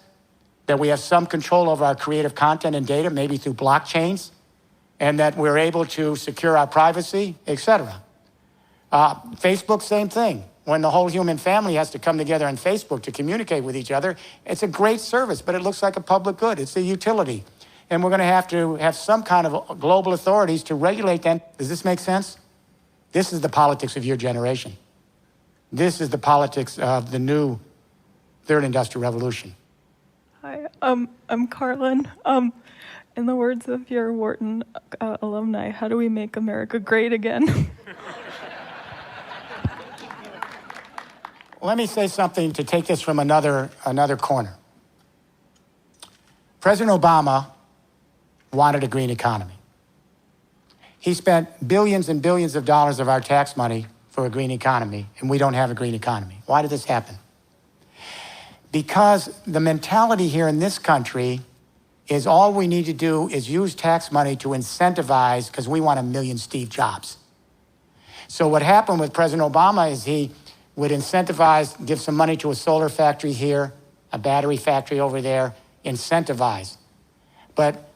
that we have some control over our creative content and data, maybe through blockchains, and that we're able to secure our privacy, etc. Facebook, same thing. When the whole human family has to come together on Facebook to communicate with each other, it's a great service, but it looks like a public good. It's a utility. And we're going to have some kind of global authorities to regulate them. Does this make sense? This is the politics of your generation. This is the politics of the new third industrial revolution. Hi, I'm Carlin. In the words of your Wharton alumni, how do we make America great again? Let me say something to take this from another corner. President Obama wanted a green economy. He spent billions and billions of dollars of our tax money for a green economy, and we don't have a green economy. Why did this happen? Because the mentality here in this country is all we need to do is use tax money to incentivize, because we want 1 million Steve Jobs. So what happened with President Obama is he would incentivize, give some money to a solar factory here, a battery factory over there, incentivize. But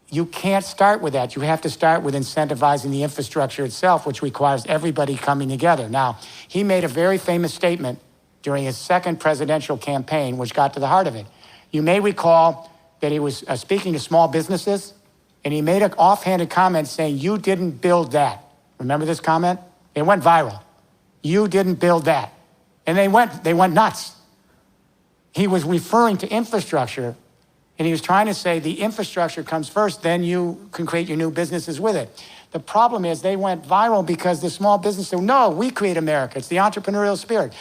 you can't start with that. You have to start with incentivizing the infrastructure itself, which requires everybody coming together. Now, he made a very famous statement during his second presidential campaign, which got to the heart of it. You may recall that he was speaking to small businesses, and he made an offhanded comment saying, "You didn't build that." Remember this comment? It went viral. "You didn't build that." And they went nuts. He was referring to infrastructure, and he was trying to say the infrastructure comes first, then you can create your new businesses with it. The problem is they went viral because the small business said, "No, we create America. It's the entrepreneurial spirit."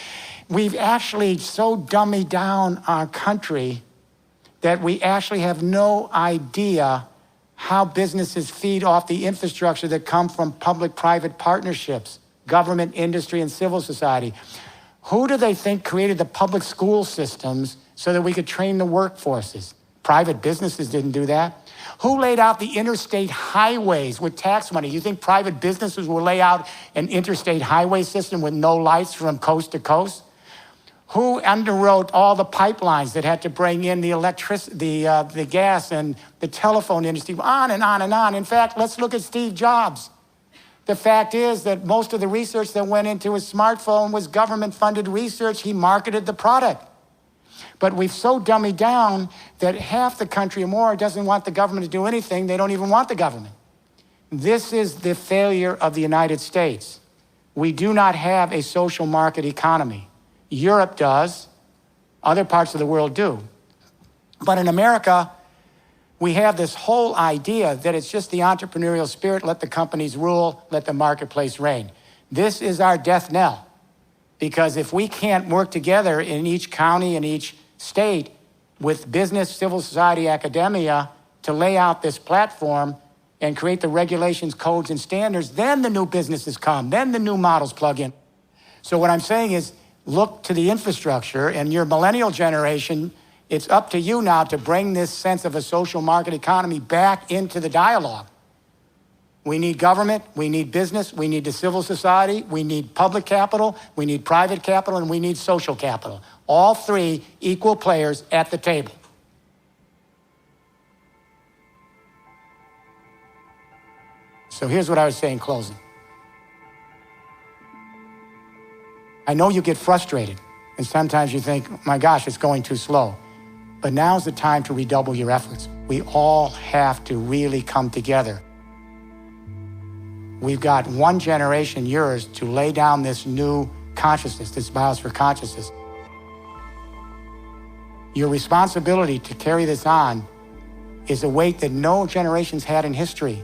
We've actually so dummied down our country that we actually have no idea how businesses feed off the infrastructure that come from public-private partnerships, government, industry, and civil society. Who do they think created the public school systems so that we could train the workforces? Private businesses didn't do that. Who laid out the interstate highways with tax money? You think private businesses will lay out an interstate highway system with no lights from coast to coast? Who underwrote all the pipelines that had to bring in the electricity, the gas and the telephone industry, on and on and on? In fact, let's look at Steve Jobs. The fact is that most of the research that went into his smartphone was government-funded research. He marketed the product. But we've so dummied down that half the country or more doesn't want the government to do anything. They don't even want the government. This is the failure of the United States. We do not have a social market economy. Europe does. Other parts of the world do. But in America, we have this whole idea that it's just the entrepreneurial spirit, let the companies rule, let the marketplace reign. This is our death knell. Because if we can't work together in each county and each state with business, civil society, academia to lay out this platform and create the regulations, codes, and standards, then the new businesses come, then the new models plug in. So what I'm saying is look to the infrastructure, and your millennial generation, it's up to you now to bring this sense of a social market economy back into the dialogue. We need government, we need business, we need the civil society, we need public capital, we need private capital, and we need social capital. All three equal players at the table. So here's what I would say in closing. I know you get frustrated, and sometimes you think, my gosh, it's going too slow. But now's the time to redouble your efforts. We all have to really come together. We've got one generation, yours, to lay down this new consciousness, this biosphere consciousness. Your responsibility to carry this on is a weight that no generation's had in history.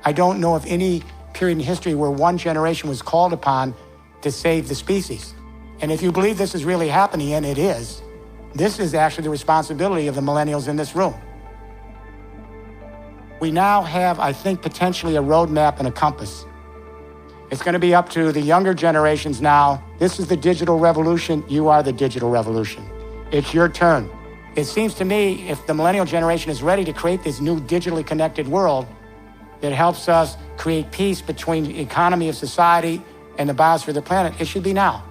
I don't know of any period in history where one generation was called upon to save the species. And if you believe this is really happening, and it is, this is actually the responsibility of the millennials in this room. We now have, I think, potentially a roadmap and a compass. It's going to be up to the younger generations now. This is the digital revolution. You are the digital revolution. It's your turn. It seems to me if the millennial generation is ready to create this new digitally connected world that helps us create peace between the economy of society and the biosphere of the planet, it should be now.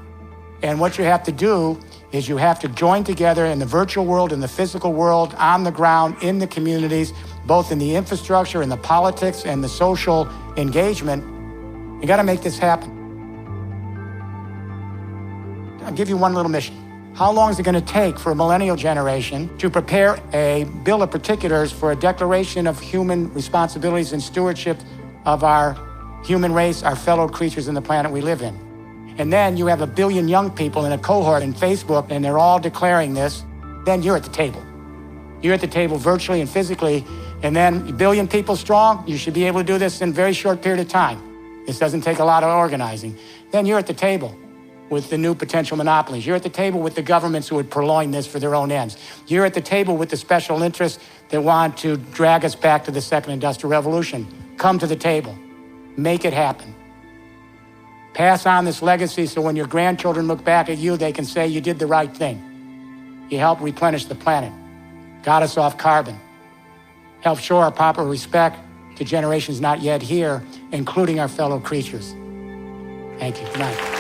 And what you have to do is you have to join together in the virtual world, in the physical world, on the ground, in the communities, both in the infrastructure, in the politics, and the social engagement. You got to make this happen. I'll give you one little mission. How long is it going to take for a millennial generation to prepare a bill of particulars for a declaration of human responsibilities and stewardship of our human race, our fellow creatures in the planet we live in? And then you have 1 billion young people in a cohort in Facebook, and they're all declaring this. Then you're at the table. You're at the table virtually and physically, and then 1 billion people strong, you should be able to do this in a very short period of time. This doesn't take a lot of organizing. Then you're at the table with the new potential monopolies. You're at the table with the governments who would purloin this for their own ends. You're at the table with the special interests that want to drag us back to the second industrial revolution. Come to the table. Make it happen. Pass on this legacy so when your grandchildren look back at you, they can say you did the right thing. You helped replenish the planet, got us off carbon, helped show our proper respect to generations not yet here, including our fellow creatures. Thank you. Good night.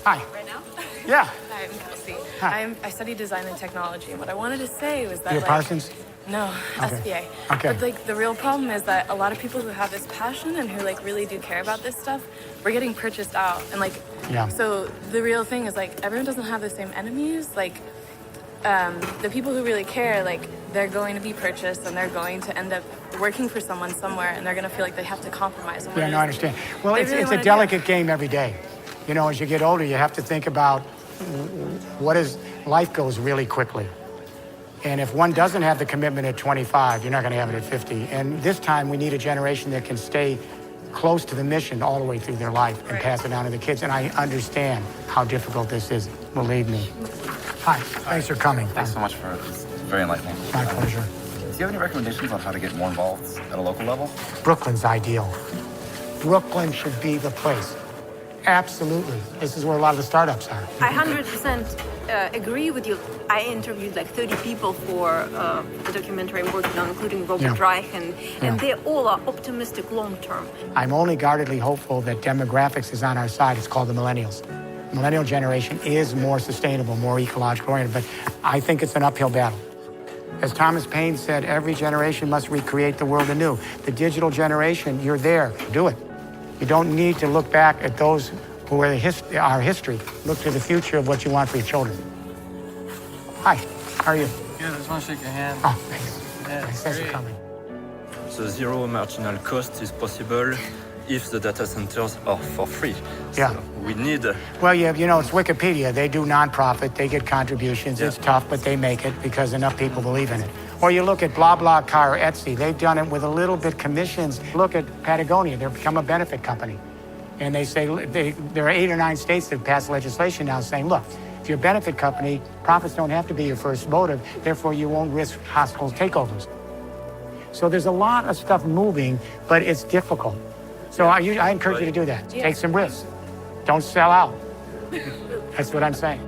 Hi. Right now? Yeah. Hi, I'm Kelsey. Hi. I study design and technology, and what I wanted to say was that, You're Parsons? No, Okay. SBA. Okay. But the real problem is that a lot of people who have this passion and who really do care about this stuff, we're getting purchased out. And Yeah. So the real thing is everyone doesn't have the same enemies. The people who really care, they're going to be purchased, and they're going to end up working for someone somewhere, and they're going to feel like they have to compromise. Yeah, no, I understand. Well, it's a delicate game every day. You know, as you get older, you have to think about life goes really quickly. And if one doesn't have the commitment at 25, you're not going to have it at 50. And this time we need a generation that can stay close to the mission all the way through their life and pass it down to the kids. And I understand how difficult this is, believe me. Hi, thanks for coming. Thanks so much for it. It's very enlightening. My pleasure. Do you have any recommendations on how to get more involved at a local level? Brooklyn's ideal. Brooklyn should be the place. Absolutely. This is where a lot of the startups are. I 100% agree with you. I interviewed like 30 people for the documentary I'm working on, including Robert Reich, and they all are optimistic long term. I'm only guardedly hopeful that demographics is on our side. It's called the millennials. Millennial generation is more sustainable, more ecologically oriented, but I think it's an uphill battle. As Thomas Paine said, every generation must recreate the world anew. The digital generation, you're there, do it. You don't need to look back at those who are our history. Look to the future of what you want for your children. Hi, how are you? Good, I just want to shake your hand. Oh, thanks. Thanks for coming. The zero marginal cost is possible if the data centers are for free. Yeah. So we need... Well, you know, it's Wikipedia. They do nonprofit. They get contributions. Yeah. It's tough, but they make it because enough people believe in it. Or you look at BlaBlaCar or Etsy. They've done it with a little bit commissions. Look at Patagonia. They've become a benefit company. And they say there are 8 or 9 states that have passed legislation now saying, look, if you're a benefit company, profits don't have to be your first motive. Therefore, you won't risk hostile takeovers. So there's a lot of stuff moving, but it's difficult. So I encourage you to do that. Take some risks. Don't sell out. That's what I'm saying.